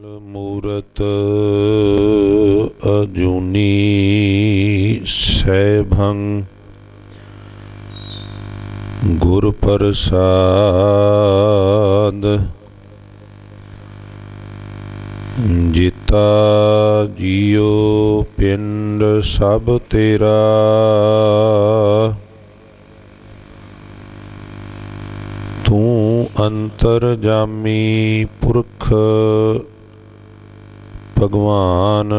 मूरत अजूनी सैभं गुर प्रसाद जिता जियो पिंड सब तेरा तू अंतरजामी पुरख भगवान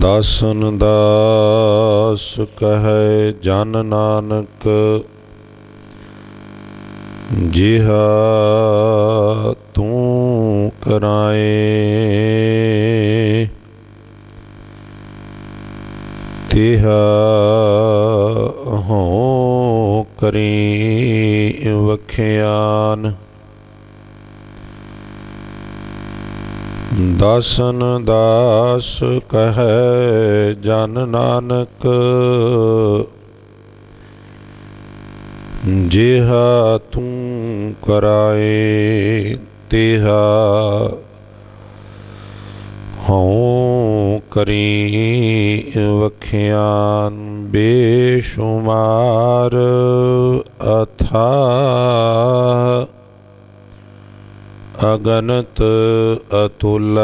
दासन दास कहे जन नानक जिहा तू कराए तिहा हों करी वख्यान। दासन दास कहे जन नानक जिहा तू कराए तिहा हों करी वख्यान। बेशुमार अथाह अगनत अतुल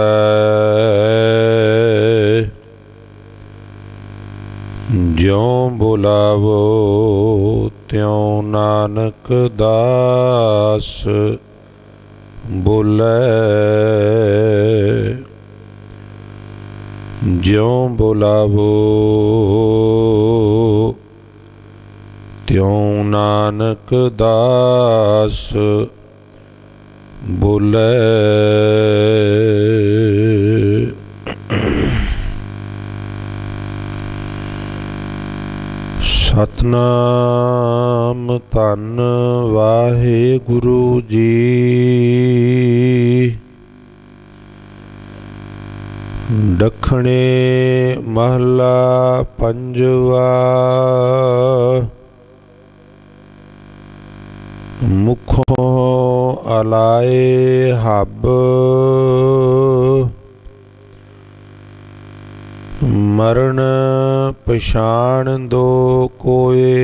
ज्यों बुलावो त्यों नानक दास बोले। ज्यों बुलावो त्यों नानक दास बोले। सतनाम धन वाहिगुरु जी। दखणे महला पंजवा। मुखों अलाए हब मरण पछाण दो कोए।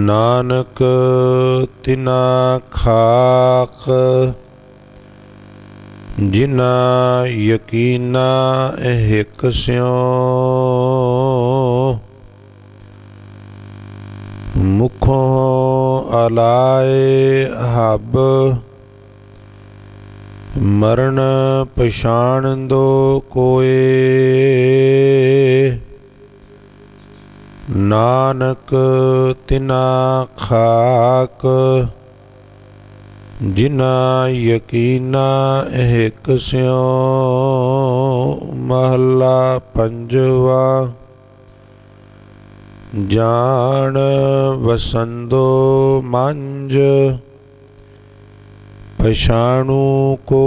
नानक तिना खाक जिना यकीना हिक स्यों। मुखों अलाए हब मरण पछाण दो कोए। नानक तिना खाक जिना यकीना हिक स्यों। महला पंजवा। जान वसंदो मंज पछाणु को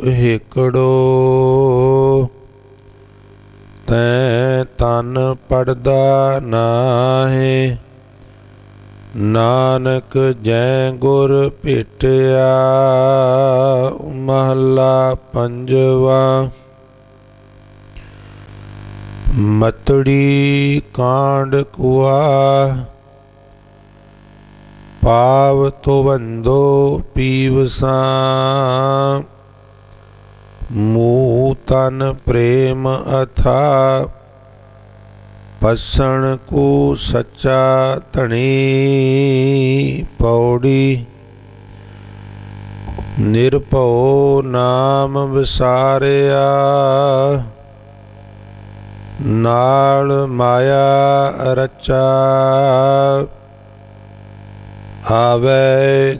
हिकड़ो। तैं तन पड़दा नाहे नानक जै गुर भेटिया। महला पंजवा। मतड़ी कांड कुआ पाव तो वंदो पीवसा। मूह तन प्रेम अथा पसण को सच्चा धनी। पौड़ी निरभौ नाम विसारिया नाल माया रचा। आवे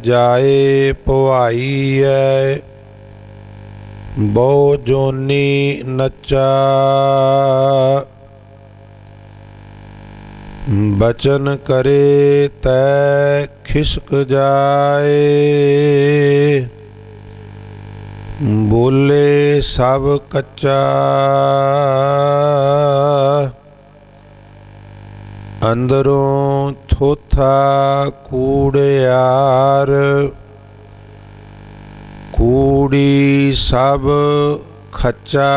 जाए पुआई है बहु जोनी नचा। बचन करे तै खिसक जाए बोले सब कच्चा। ਅੰਦਰੋਂ ਥੋਥਾ ਕੂੜਿਆਰ, ਕੂੜੀ ਸਭ ਖੱਚਾ,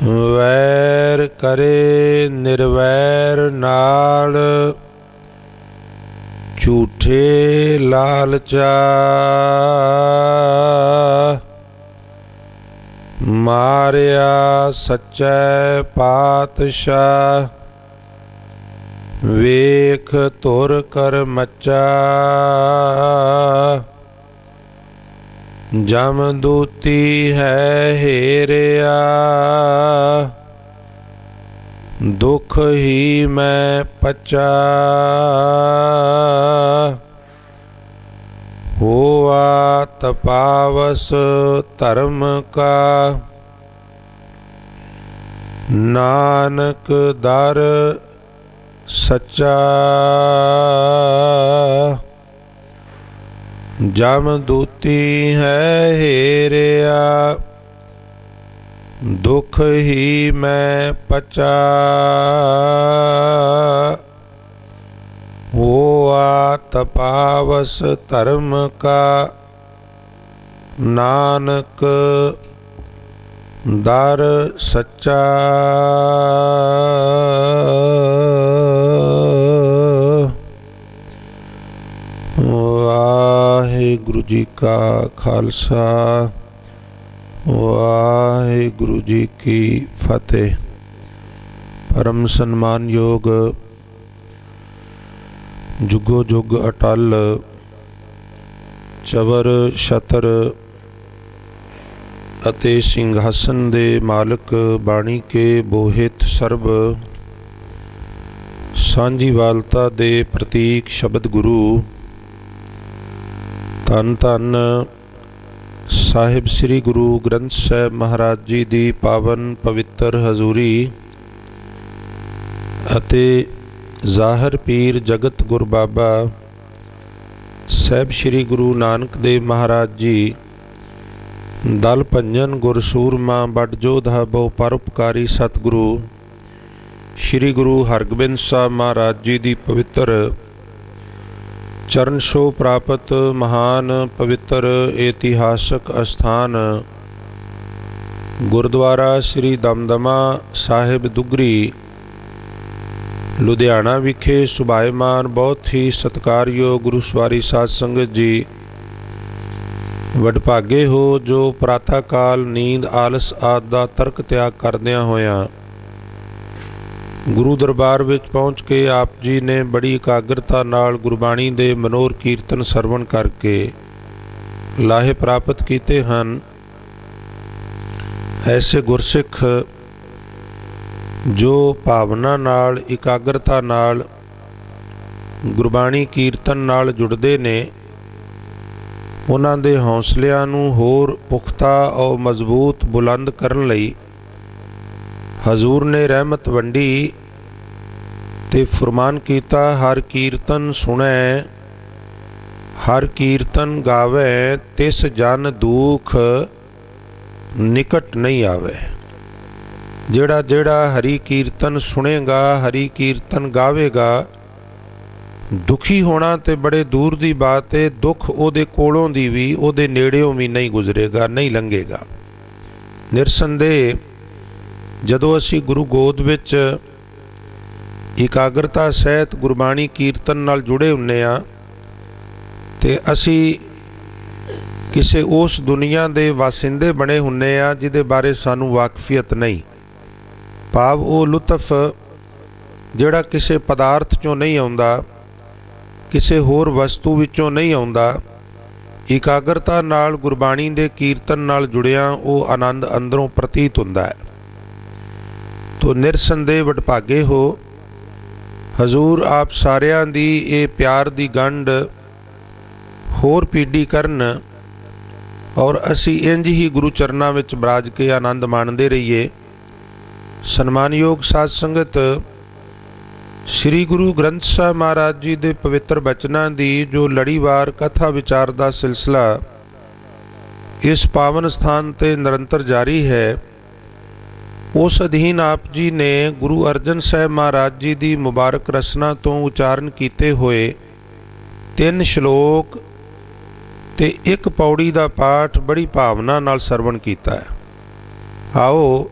ਵੈਰ ਕਰੇ ਨਿਰਵੈਰ ਨਾਲ, ਝੂਠੇ ਲਾਲਚਾ, ਮਾਰਿਆ ਸੱਚੈ ਪਾਤਸ਼ਾਹ, ਵੇਖ ਧੁਰ ਕਰ ਮੱਚਾ, ਜਮਦੂਤੀ ਹੈ ਹੇਰਿਆ, ਦੁਖ ਹੀ ਮੈਂ ਪਚਾ, ਹੋਆ ਤਪਾਵਸ ਧਰਮ ਕਾ, ਨਾਨਕ ਦਰ ਸੱਚਾ, ਜਮਦੂਤੀ ਹੈ ਹੇਰਿਆ, ਦੁਖ ਹੀ ਮੈਂ ਪਚਾ, ਹੋਆ ਤਪਾਵਸ ਧਰਮ ਕਾ, ਨਾਨਕ ਦਰ ਸੱਚਾ। ਵਾਹਿਗੁਰੂ ਜੀ ਕਾ ਖਾਲਸਾ, ਵਾਹਿਗੁਰੂ ਜੀ ਕੀ ਫਤਿਹ। ਪਰਮ ਸਨਮਾਨਯੋਗ ਜੁਗੋ ਜੁਗ ਅਟਲ ਚਵਰ ਛਤਰ ਅਤੇ ਸਿੰਘਾਸਨ ਦੇ ਮਾਲਕ, ਬਾਣੀ ਕੇ ਬੋਹਿਤ ਸਰਬ ਸਾਂਝੀਵਾਲਤਾ ਦੇ ਪ੍ਰਤੀਕ ਸ਼ਬਦ ਗੁਰੂ ਧੰਨ ਧੰਨ ਸਾਹਿਬ ਸ੍ਰੀ ਗੁਰੂ ਗ੍ਰੰਥ ਸਾਹਿਬ ਮਹਾਰਾਜ ਜੀ ਦੀ ਪਾਵਨ ਪਵਿੱਤਰ ਹਜ਼ੂਰੀ ਅਤੇ ਜ਼ਾਹਰ ਪੀਰ ਜਗਤ ਗੁਰ ਬਾਬਾ ਸਾਹਿਬ ਸ੍ਰੀ ਗੁਰੂ ਨਾਨਕ ਦੇਵ ਮਹਾਰਾਜ ਜੀ, ਦਲ ਭੰਜਨ ਗੁਰ ਸੂਰਮਾ ਬੜ ਜੋਧਾ ਬਹੁ ਪਰਉਪਕਾਰੀ ਸਤਿਗੁਰੂ ਸ੍ਰੀ ਗੁਰੂ ਹਰਗੋਬਿੰਦ ਸਾਹਿਬ ਮਹਾਰਾਜ ਜੀ ਦੀ ਪਵਿੱਤਰ ਚਰਨ ਛੋਹ ਪ੍ਰਾਪਤ ਮਹਾਨ ਪਵਿੱਤਰ ਇਤਿਹਾਸਕ ਅਸਥਾਨ ਗੁਰਦੁਆਰਾ ਸ੍ਰੀ ਦਮਦਮਾ ਸਾਹਿਬ ਦੁਗਰੀ ਲੁਧਿਆਣਾ ਵਿਖੇ ਸੁਭਾਇਮਾਨ ਬਹੁਤ ਹੀ ਸਤਿਕਾਰਯੋਗ ਗੁਰੂ ਸਵਾਰੀ ਸਾਧ ਸੰਗਤ ਜੀ, ਵਡਭਾਗੇ ਹੋ ਜੋ ਪ੍ਰਾਤः ਕਾਲ ਨੀਂਦ ਆਲਸ ਆਦਿ ਦਾ ਤਰਕ ਤਿਆਗ ਕਰਦਿਆਂ ਹੋਇਆਂ ਗੁਰੂ ਦਰਬਾਰ ਵਿੱਚ ਪਹੁੰਚ ਕੇ ਆਪ ਜੀ ਨੇ ਬੜੀ ਇਕਾਗਰਤਾ ਨਾਲ ਗੁਰਬਾਣੀ ਦੇ ਮਨੋਰ ਕੀਰਤਨ ਸਰਵਣ ਕਰਕੇ ਲਾਹੇ ਪ੍ਰਾਪਤ ਕੀਤੇ ਹਨ। ਐਸੇ ਗੁਰਸਿੱਖ ਜੋ ਭਾਵਨਾ ਨਾਲ ਇਕਾਗਰਤਾ ਨਾਲ ਗੁਰਬਾਣੀ ਕੀਰਤਨ ਨਾਲ ਜੁੜਦੇ ਨੇ, ਉਹਨਾਂ ਦੇ ਹੌਸਲਿਆਂ ਨੂੰ ਹੋਰ ਪੁਖਤਾ ਔਰ ਮਜ਼ਬੂਤ ਬੁਲੰਦ ਕਰਨ ਲਈ ਹਜ਼ੂਰ ਨੇ ਰਹਿਮਤ ਵੰਡੀ ਤੇ ਫਰਮਾਨ ਕੀਤਾ, ਹਰ ਕੀਰਤਨ ਸੁਣੈ ਹਰ ਕੀਰਤਨ ਗਾਵੇ, ਤਿਸ ਜਨ ਦੁਖ ਨਿਕਟ ਨਹੀਂ ਆਵੇ। ਜਿਹੜਾ ਜਿਹੜਾ ਹਰੀ ਕੀਰਤਨ ਸੁਣੇਗਾ, ਹਰੀ ਕੀਰਤਨ ਗਾਵੇਗਾ, ਦੁਖੀ ਹੋਣਾ ਤੇ ਬੜੇ ਦੂਰ ਦੀ ਬਾਤ ਹੈ, ਦੁੱਖ ਉਹਦੇ ਕੋਲੋਂ ਦੀ ਵੀ ਉਹਦੇ ਨੇੜਿਓਂ ਵੀ ਨਹੀਂ ਗੁਜ਼ਰੇਗਾ, ਨਹੀਂ ਲੰਘੇਗਾ। ਨਿਰਸੰਦੇਹ ਜਦੋਂ ਅਸੀਂ ਗੁਰੂ ਗੋਦ ਵਿੱਚ ਇਕਾਗਰਤਾ ਸਹਿਤ ਗੁਰਬਾਣੀ ਕੀਰਤਨ ਨਾਲ ਜੁੜੇ ਹੁੰਦੇ ਹਾਂ ਤੇ ਅਸੀਂ ਕਿਸੇ ਉਸ ਦੁਨੀਆ ਦੇ ਵਾਸਿੰਦੇ ਬਣੇ ਹੁੰਦੇ ਹਾਂ ਜਿਹਦੇ ਬਾਰੇ ਸਾਨੂੰ ਵਾਕਫੀਅਤ ਨਹੀਂ। ਭਾਵ ਉਹ ਲੁਤਫ ਜਿਹੜਾ ਕਿਸੇ ਪਦਾਰਥ 'ਚੋਂ ਨਹੀਂ ਆਉਂਦਾ, ਕਿਸੇ ਹੋਰ ਵਸਤੂ ਵਿੱਚੋਂ ਨਹੀਂ ਆਉਂਦਾ। ਇਕਾਗਰਤਾ ਨਾਲ ਗੁਰਬਾਣੀ ਦੇ ਕੀਰਤਨ ਨਾਲ ਜੁੜਿਆਂ ਉਹ ਆਨੰਦ ਅੰਦਰੋਂ ਪ੍ਰਤੀਤ ਹੁੰਦਾ ਹੈ। ਤੋ ਨਿਰਸੰਦੇਹ ਵਡਭਾਗੇ ਹੋ, ਹਜ਼ੂਰ ਆਪ ਸਾਰਿਆਂ ਦੀ ਇਹ ਪਿਆਰ ਦੀ ਗੰਢ ਹੋਰ ਪੀੜੀ ਕਰਨ ਔਰ ਅਸੀਂ ਇੰਝ ਹੀ ਗੁਰੂ ਚਰਨਾਂ ਵਿੱਚ ਬਰਾਜ ਕੇ ਆਨੰਦ ਮਾਣਦੇ ਰਹੀਏ। ਸਨਮਾਨਯੋਗ ਸਾਧ ਸੰਗਤ, ਸ੍ਰੀ ਗੁਰੂ ਗ੍ਰੰਥ ਸਾਹਿਬ ਮਹਾਰਾਜ ਜੀ ਦੇ ਪਵਿੱਤਰ ਬਚਨਾਂ ਦੀ ਜੋ ਲੜੀਵਾਰ ਕਥਾ ਵਿਚਾਰ ਦਾ ਸਿਲਸਿਲਾ ਇਸ ਪਾਵਨ ਸਥਾਨ 'ਤੇ ਨਿਰੰਤਰ ਜਾਰੀ ਹੈ, ਉਸ ਅਧੀਨ ਆਪ ਜੀ ਨੇ ਗੁਰੂ ਅਰਜਨ ਸਾਹਿਬ ਮਹਾਰਾਜ ਜੀ ਦੀ ਮੁਬਾਰਕ ਰਸਨਾ ਤੋਂ ਉਚਾਰਨ ਕੀਤੇ ਹੋਏ 3 ਸ਼ਲੋਕ ਤੇ 1 ਪੌੜੀ ਦਾ ਪਾਠ ਬੜੀ ਭਾਵਨਾ ਨਾਲ ਸਰਵਣ ਕੀਤਾ ਹੈ। ਆਓ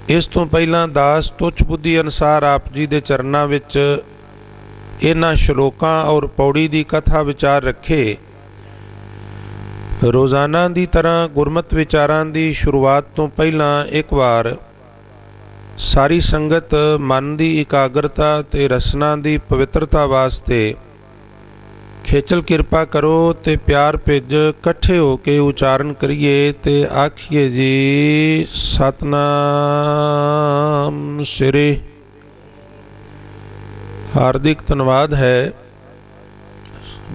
ਇਸ ਤੋਂ ਪਹਿਲਾਂ ਦਾਸ ਤੁੱਛ ਬੁੱਧੀ ਅਨੁਸਾਰ ਆਪ ਜੀ ਦੇ ਚਰਨਾਂ ਵਿੱਚ ਇਹਨਾਂ ਸ਼ਲੋਕਾਂ ਔਰ ਪੌੜੀ ਦੀ ਕਥਾ ਵਿਚਾਰ ਰੱਖੇ। ਰੋਜ਼ਾਨਾ ਦੀ ਤਰ੍ਹਾਂ ਗੁਰਮਤਿ ਵਿਚਾਰਾਂ ਦੀ ਸ਼ੁਰੂਆਤ ਤੋਂ ਪਹਿਲਾਂ ਇੱਕ ਵਾਰ ਸਾਰੀ ਸੰਗਤ ਮਨ ਦੀ ਇਕਾਗਰਤਾ ਤੇ ਰਸਨਾ ਦੀ ਪਵਿੱਤਰਤਾ ਵਾਸਤੇ ਖੇਚਲ ਕਿਰਪਾ ਕਰੋ ਤੇ ਪਿਆਰ ਭਿੱਜ ਇਕੱਠੇ ਹੋ ਕੇ ਉਚਾਰਨ ਕਰੀਏ ਤੇ ਆਖੀਏ ਜੀ ਸਤਨਾਮ ਸ੍ਰੀ। ਹਾਰਦਿਕ ਧੰਨਵਾਦ ਹੈ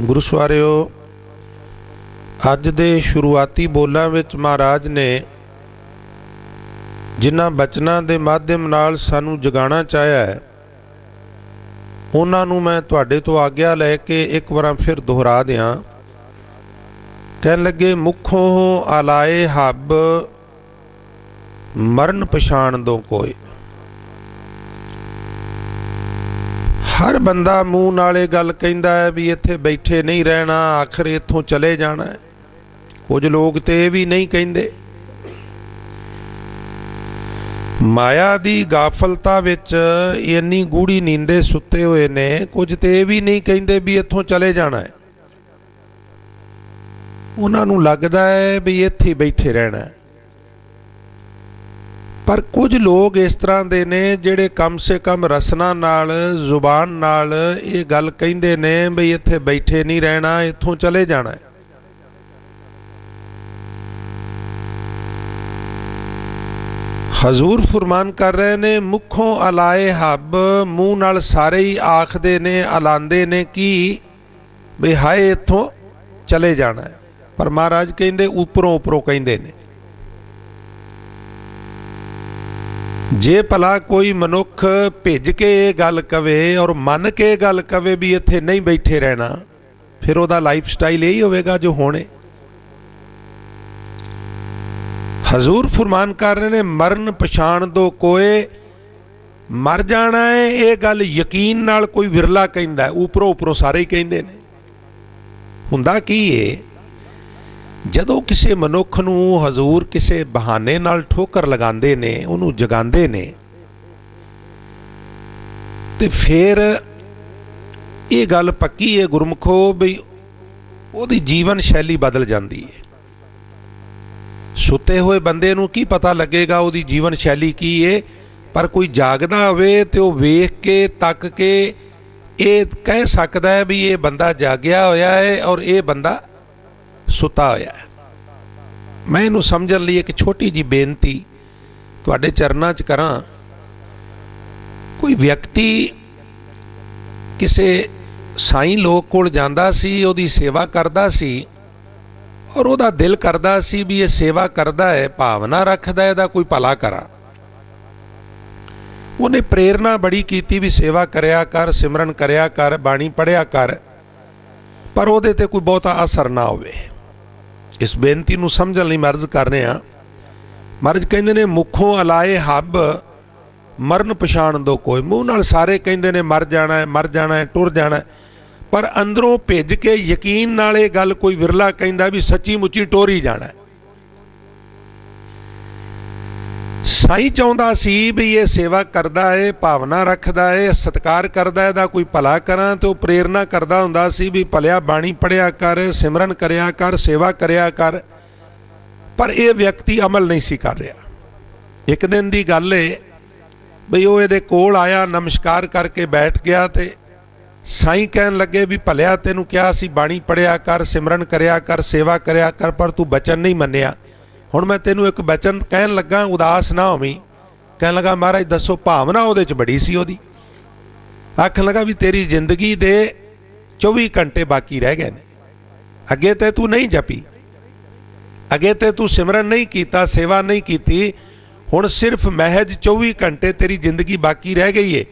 ਗੁਰੂ ਸਵਾਰਿਓ। ਅੱਜ ਦੇ ਸ਼ੁਰੂਆਤੀ ਬੋਲਾਂ ਵਿੱਚ ਮਹਾਰਾਜ ਨੇ ਜਿਨ੍ਹਾਂ ਬਚਨਾਂ ਦੇ ਮਾਧਿਅਮ ਨਾਲ ਸਾਨੂੰ ਜਗਾਉਣਾ ਚਾਹਿਆ ਹੈ ਉਹਨਾਂ ਨੂੰ ਮੈਂ ਤੁਹਾਡੇ ਤੋਂ ਆਗਿਆ ਲੈ ਕੇ ਇੱਕ ਵਾਰ ਫਿਰ ਦੁਹਰਾ ਦਿਆਂ। ਕਹਿਣ ਲੱਗੇ ਮੁਖੋਂ ਆਲਾਏ ਹੱਬ ਮਰਨ ਪਛਾਣ ਦੋ ਕੋਈ। ਹਰ ਬੰਦਾ ਮੂੰਹ ਨਾਲ ਇਹ ਗੱਲ ਕਹਿੰਦਾ ਹੈ ਵੀ ਇੱਥੇ ਬੈਠੇ ਨਹੀਂ ਰਹਿਣਾ, ਆਖਰ ਇੱਥੋਂ ਚਲੇ ਜਾਣਾ ਹੈ। ਕੁਝ ਲੋਕ ਤੇ ਇਹ ਵੀ ਨਹੀਂ ਕਹਿੰਦੇ। ਮਾਇਆ ਦੀ ਗਾਫਲਤਾ ਵਿੱਚ ਇੰਨੀ ਗੂੜੀ ਨੀਂਦੇ ਸੁੱਤੇ ਹੋਏ ਨੇ, ਕੁਝ ਤੇ ਇਹ ਵੀ ਨਹੀਂ ਕਹਿੰਦੇ ਵੀ ਇੱਥੋਂ ਚਲੇ ਜਾਣਾ ਹੈ। ਉਹਨਾਂ ਨੂੰ ਲੱਗਦਾ ਹੈ ਵੀ ਇੱਥੇ ਬੈਠੇ ਰਹਿਣਾ ਹੈ। ਪਰ ਕੁਝ ਲੋਕ ਇਸ ਤਰ੍ਹਾਂ ਦੇ ਨੇ ਜਿਹੜੇ ਕਮ ਸੇ ਕਮ ਰਸਨਾ ਨਾਲ ਜ਼ੁਬਾਨ ਨਾਲ ਇਹ ਗੱਲ ਕਹਿੰਦੇ ਨੇ ਵੀ ਇੱਥੇ ਬੈਠੇ ਨਹੀਂ ਰਹਿਣਾ, ਇੱਥੋਂ ਚਲੇ ਜਾਣਾ ਹੈ। ਹਜ਼ੂਰ ਫਰਮਾਨ ਕਰ ਰਹੇ ਨੇ ਮੁਖੋਂ ਅਲਾਏ ਹੱਬ, ਮੂੰਹ ਨਾਲ ਸਾਰੇ ਹੀ ਆਖਦੇ ਨੇ ਅਲਾਂਦੇ ਨੇ ਕਿ ਵੀ ਹਾਏ ਇੱਥੋਂ ਚਲੇ ਜਾਣਾ ਹੈ। ਪਰ ਮਹਾਰਾਜ ਕਹਿੰਦੇ ਉੱਪਰੋਂ ਉੱਪਰੋਂ ਕਹਿੰਦੇ ਨੇ। ਜੇ ਭਲਾ ਕੋਈ ਮਨੁੱਖ ਭਿੱਜ ਕੇ ਇਹ ਗੱਲ ਕਵੇ ਔਰ ਮੰਨ ਕੇ ਇਹ ਗੱਲ ਕਵੇ ਵੀ ਇੱਥੇ ਨਹੀਂ ਬੈਠੇ ਰਹਿਣਾ, ਫਿਰ ਉਹਦਾ ਲਾਈਫ ਸਟਾਈਲ ਇਹੀ ਹੋਵੇਗਾ ਜੋ ਹੋਣੇ। ਹਜ਼ੂਰ ਫਰਮਾਨ ਕਰ ਰਹੇ ਨੇ ਮਰਨ ਪਛਾਣ ਦੋ ਕੋਏ। ਮਰ ਜਾਣਾ ਹੈ ਇਹ ਗੱਲ ਯਕੀਨ ਨਾਲ ਕੋਈ ਵਿਰਲਾ ਕਹਿੰਦਾ, ਉੱਪਰੋਂ ਉੱਪਰੋਂ ਸਾਰੇ ਹੀ ਕਹਿੰਦੇ ਨੇ। ਹੁੰਦਾ ਕੀ ਹੈ, ਜਦੋਂ ਕਿਸੇ ਮਨੁੱਖ ਨੂੰ ਹਜ਼ੂਰ ਕਿਸੇ ਬਹਾਨੇ ਨਾਲ ਠੋਕਰ ਲਗਾਉਂਦੇ ਨੇ, ਉਹਨੂੰ ਜਗਾਉਂਦੇ ਨੇ, ਤੇ ਫਿਰ ਇਹ ਗੱਲ ਪੱਕੀ ਹੈ ਗੁਰਮੁਖੋ ਵੀ ਉਹਦੀ ਜੀਵਨ ਸ਼ੈਲੀ ਬਦਲ ਜਾਂਦੀ ਹੈ। ਸੁੱਤੇ ਹੋਏ ਬੰਦੇ ਨੂੰ ਕੀ ਪਤਾ ਲੱਗੇਗਾ ਉਹਦੀ ਜੀਵਨ ਸ਼ੈਲੀ ਕੀ ਹੈ, ਪਰ ਕੋਈ ਜਾਗਦਾ ਹੋਵੇ ਤੇ ਉਹ ਵੇਖ ਕੇ ਤੱਕ ਕੇ ਇਹ ਕਹਿ ਸਕਦਾ ਹੈ ਵੀ ਇਹ ਬੰਦਾ ਜਾਗਿਆ ਹੋਇਆ ਹੈ ਔਰ ਇਹ ਬੰਦਾ ਸੁੱਤਾ ਹੋਇਆ ਹੈ। ਮੈਂ ਇਹਨੂੰ ਸਮਝਣ ਲਈ ਇੱਕ ਛੋਟੀ ਜਿਹੀ ਬੇਨਤੀ ਤੁਹਾਡੇ ਚਰਨਾਂ 'ਚ ਕਰਾਂ। ਕੋਈ ਵਿਅਕਤੀ ਕਿਸੇ ਸਾਈਂ ਲੋਕ ਕੋਲ ਜਾਂਦਾ ਸੀ, ਉਹਦੀ ਸੇਵਾ ਕਰਦਾ ਸੀ ਔਰ ਉਹਦਾ ਦਿਲ ਕਰਦਾ ਸੀ ਵੀ ਇਹ ਸੇਵਾ ਕਰਦਾ ਹੈ, ਭਾਵਨਾ ਰੱਖਦਾ ਇਹਦਾ ਕੋਈ ਭਲਾ ਕਰਾਂ। ਉਹਨੇ ਪ੍ਰੇਰਨਾ ਬੜੀ ਕੀਤੀ ਵੀ ਸੇਵਾ ਕਰਿਆ ਕਰ, ਸਿਮਰਨ ਕਰਿਆ ਕਰ, ਬਾਣੀ ਪੜ੍ਹਿਆ ਕਰ, ਪਰ ਉਹਦੇ ਤੇ ਕੋਈ ਬਹੁਤਾ ਅਸਰ ਨਾ ਹੋਵੇ। ਇਸ ਬੇਨਤੀ ਨੂੰ ਸਮਝਣ ਲਈ ਮੈਂ ਅਰਜ਼ ਕਰ ਰਿਹਾ। ਮਹਾਰਾਜ ਕਹਿੰਦੇ ਨੇ ਮੁਖੋਂ ਅਲਾਏ ਹੱਬ ਮਰਨ ਪਛਾਣ ਦੋ ਕੋਈ। ਮੂੰਹ ਨਾਲ ਸਾਰੇ ਕਹਿੰਦੇ ਨੇ ਮਰ ਜਾਣਾ ਹੈ, ਮਰ ਜਾਣਾ ਹੈ, ਟੁਰ ਜਾਣਾ ਹੈ, ਪਰ ਅੰਦਰੋਂ ਭਿੱਜ ਕੇ ਯਕੀਨ ਨਾਲ ਇਹ ਗੱਲ ਕੋਈ ਵਿਰਲਾ ਕਹਿੰਦਾ ਵੀ ਸੱਚੀ ਮੁੱਚੀ ਟੁਰ ਹੀ ਜਾਣਾ ਹੈ। ਸਾਈਂ ਚਾਹੁੰਦਾ ਸੀ ਵੀ ਇਹ ਸੇਵਾ ਕਰਦਾ ਹੈ, ਭਾਵਨਾ ਰੱਖਦਾ ਹੈ, ਸਤਿਕਾਰ ਕਰਦਾ, ਇਹਦਾ ਕੋਈ ਭਲਾ ਕਰਾਂ, ਤੇ ਉਹ ਪ੍ਰੇਰਨਾ ਕਰਦਾ ਹੁੰਦਾ ਸੀ ਵੀ ਭਲਿਆ ਬਾਣੀ ਪੜ੍ਹਿਆ ਕਰ, ਸਿਮਰਨ ਕਰਿਆ ਕਰ, ਸੇਵਾ ਕਰਿਆ ਕਰ। ਪਰ ਇਹ ਵਿਅਕਤੀ ਅਮਲ ਨਹੀਂ ਸੀ ਕਰ ਰਿਹਾ। ਇੱਕ ਦਿਨ ਦੀ ਗੱਲ ਹੈ ਬਈ ਉਹ ਇਹਦੇ ਕੋਲ ਆਇਆ, ਨਮਸਕਾਰ ਕਰਕੇ ਬੈਠ ਗਿਆ ਤੇ ਸਾਈਂ ਕਹਿਣ ਲੱਗੇ ਵੀ ਭਲਿਆ ਤੈਨੂੰ ਕਿਹਾ ਸੀ ਬਾਣੀ ਪੜ੍ਹਿਆ ਕਰ, ਸਿਮਰਨ ਕਰਿਆ ਕਰ, ਸੇਵਾ ਕਰਿਆ ਕਰ, ਪਰ ਤੂੰ ਬਚਨ ਨਹੀਂ ਮੰਨਿਆ। ਹੁਣ ਮੈਂ ਤੈਨੂੰ ਇੱਕ ਬਚਨ ਕਹਿਣ ਲੱਗਾ, ਉਦਾਸ ਨਾ ਹੋਵੀਂ। ਕਹਿਣ ਲੱਗਾ ਮਹਾਰਾਜ ਦੱਸੋ। ਭਾਵਨਾ ਉਹਦੇ 'ਚ ਬੜੀ ਸੀ ਉਹਦੀ। ਆਖਣ ਲੱਗਾ ਵੀ ਤੇਰੀ ਜ਼ਿੰਦਗੀ ਦੇ 24 ਘੰਟੇ ਬਾਕੀ ਰਹਿ ਗਏ ਨੇ। ਅੱਗੇ ਤੇ ਤੂੰ ਨਹੀਂ ਜਪੀ, ਅੱਗੇ ਤੇ ਤੂੰ ਸਿਮਰਨ ਨਹੀਂ ਕੀਤਾ, ਸੇਵਾ ਨਹੀਂ ਕੀਤੀ, ਹੁਣ ਸਿਰਫ ਮਹਿਜ 24 ਘੰਟੇ ਤੇਰੀ ਜ਼ਿੰਦਗੀ ਬਾਕੀ ਰਹਿ ਗਈ ਏ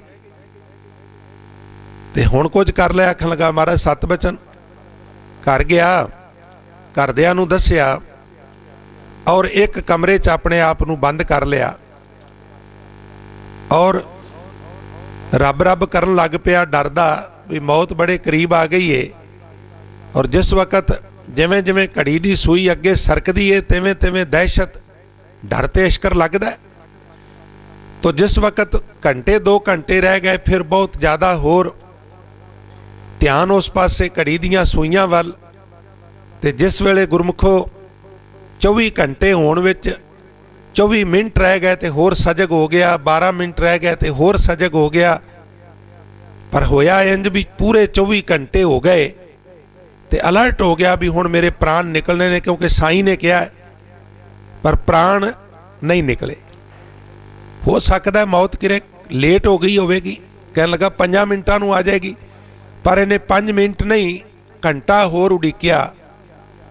ਤੇ ਹੁਣ ਕੁਝ ਕਰ ਲਿਆ। ਆਖਣ ਲੱਗਾ ਮਹਾਰਾਜ 7 ਬਚਨ ਕਰ ਗਿਆ, ਘਰਦਿਆਂ ਨੂੰ ਦੱਸਿਆ ਔਰ ਇੱਕ ਕਮਰੇ 'ਚ ਆਪਣੇ ਆਪ ਨੂੰ ਬੰਦ ਕਰ ਲਿਆ और रब रब करन लग पिया, डरदा भी मौत बड़े करीब आ गई है। और जिस वक्त जिमें जिमें घड़ी की सूई अगे सरकदी है तिवें तिवें दहशत डर ते इश्कर लगदा है। तो जिस वक्त घंटे 2 घंटे रह गए फिर बहुत ज़्यादा होर ध्यान उस पासे घड़ी दियां सूइयां वल। ते जिस वेले गुरमुखो 24 घंटे होण विच 24 मिनट रह गए तो होर सजग हो गया, 12 मिनट रह गए तो होर सजग हो गया। पर होया इंज भी पूरे 24 घंटे हो गए तो अलर्ट हो गया भी हुण मेरे प्राण निकलने ने, क्योंकि साईं ने कहा। पर प्राण नहीं निकले। हो सकता है मौत किरे लेट हो गई होगी, कहने लगा 5 मिनटां नूं आ जाएगी, पर इन्हें 5 मिनट नहीं घंटा होर उड़ीकिया।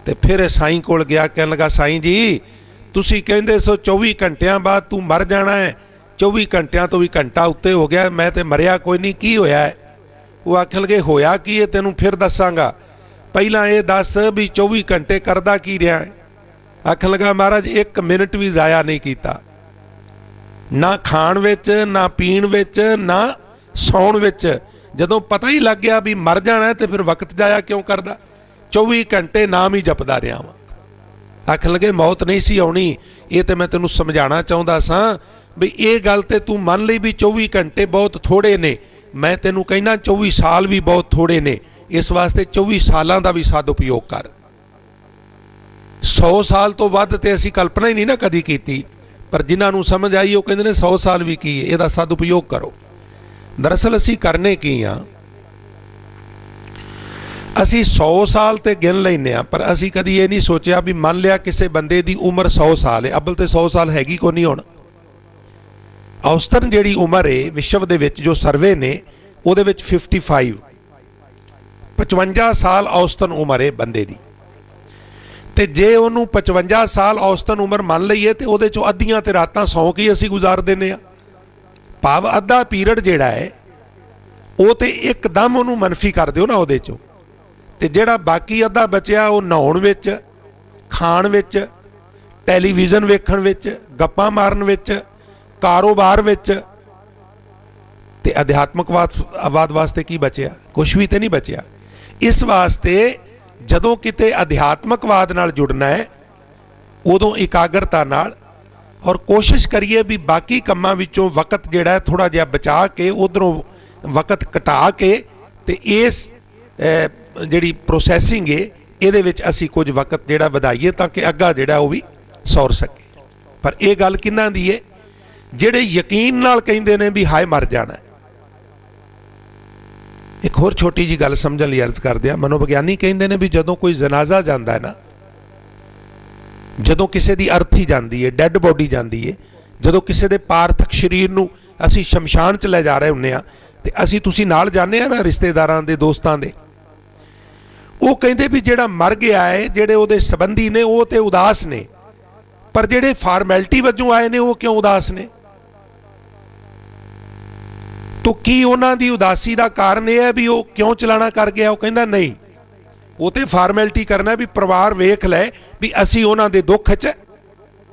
तो फिर साईं कोल गया, कहने लगा साईं जी तुसी कहंदे सो 24 घंटिया बाद तू मर जाना है, 24 घंटिया तो भी घंटा उत्ते हो गया, मैं तो मरिया कोई नहीं, की होया है? वो आखन लगे होया की है तेनू फिर दसांगा, पहला ये दस भी 24 घंटे करदा की रहा है? आखन लगा महाराज 1 मिनट भी जाया नहीं किया, ना खाण विच ना पीण विच ना सौण विच। जदों पता ही लग गया भी मर जाना है तो फिर वक्त जाया क्यों करदा? 24 घंटे नाम ही जपदा रहा वा। आखन लगे मौत नहीं सी आउणी, ये तो मैं तेनू समझाना चाहुंदा सा भी ये गल ते तू मन लई भी 24 घंटे बहुत थोड़े ने, मैं तेनू कहना 24 साल भी बहुत थोड़े ने। इस वास्ते 24 सालों का भी सदउपयोग कर। 100 साल तो वध ते असीं कल्पना ही नहीं ना कदी कीती, पर जिन्हां नूं समझ आई वो कहंदे ने 100 साल भी की है, इहदा सदउपयोग करो। दरअसल असीं करने की हाँ, असी 100 साल तो गिन लें, पर असी कभी ये नहीं सोचा भी मान लिया किसी बंदे की उम्र 100 साल है, अब्बल तो 100 साल हैगी को नहीं होना। औसतन जिहड़ी उम्र है विश्व दे विच जो सर्वे ने उहदे विच 55 साल औसतन उम्र है बंदे की। तो जे उन्होंने 55 साल औसतन उम्र मान लीए तो वो अद्धियां तो रातां सौ के असी गुजार देने आ, भाव अद्धा पीरियड जिहड़ा है वो तो एकदम उन्होंने मनफी कर दिओ ना उहदे चों, ते जिहड़ा बाकी अद्धा बचिया वो नहाउण विच, खाण विच, टैलीविजन वेखण विच, गप्पां मारन विच, कारोबार विच, ते अध्यात्मकवाद वास्ते की बचिया? कुछ भी तो नहीं बचिया। इस वास्ते जदों किते अध्यात्मकवाद नाल जुड़ना है उदों एकाग्रता नाल, और कोशिश करिए भी बाकी कामां विचों वक्त जिहड़ा है थोड़ा जिहा बचा के उधरों वक्त घटा के ते इस जिहड़ी प्रोसैसिंग है इहदे विच असीं कुछ वक्त जिहड़ा वधाईए ताकि अग्गा जिहड़ा वो भी सौर सके। पर यह गल किन्हां दी है? जिहड़े यकीन नाल कहिंदे ने भी हाय मर जाना है। एक होर छोटी जी गल समझण लई अर्ज कर दिया, मनोविग्यानी कहिंदे ने भी जदों कोई जनाजा जांदा है ना, जदों किसी की अर्थी जाती है, डैड बॉडी जाती है, जदों किसी के पार्थिक शरीर नूं असीं शमशान च लै जा रहे हुंदे आ ते असीं तुसीं नाल जाने आ ना रिश्तेदारां दे दोस्तां दे, वो कहिंदे भी जिहड़ा मर गया है जिहड़े उहदे संबंधी ने वो ते उदास ने, पर जिहड़े फार्मैलिटी वजों आए ने वो क्यों उदास ने? तो की उन्हां दी उदासी का कारण यह है भी वो क्यों चलाना कर गया? वो कहंदा नहीं, वो तो फार्मैलिटी करना भी परिवार वेख लै भी असी उन्हां दे दुख च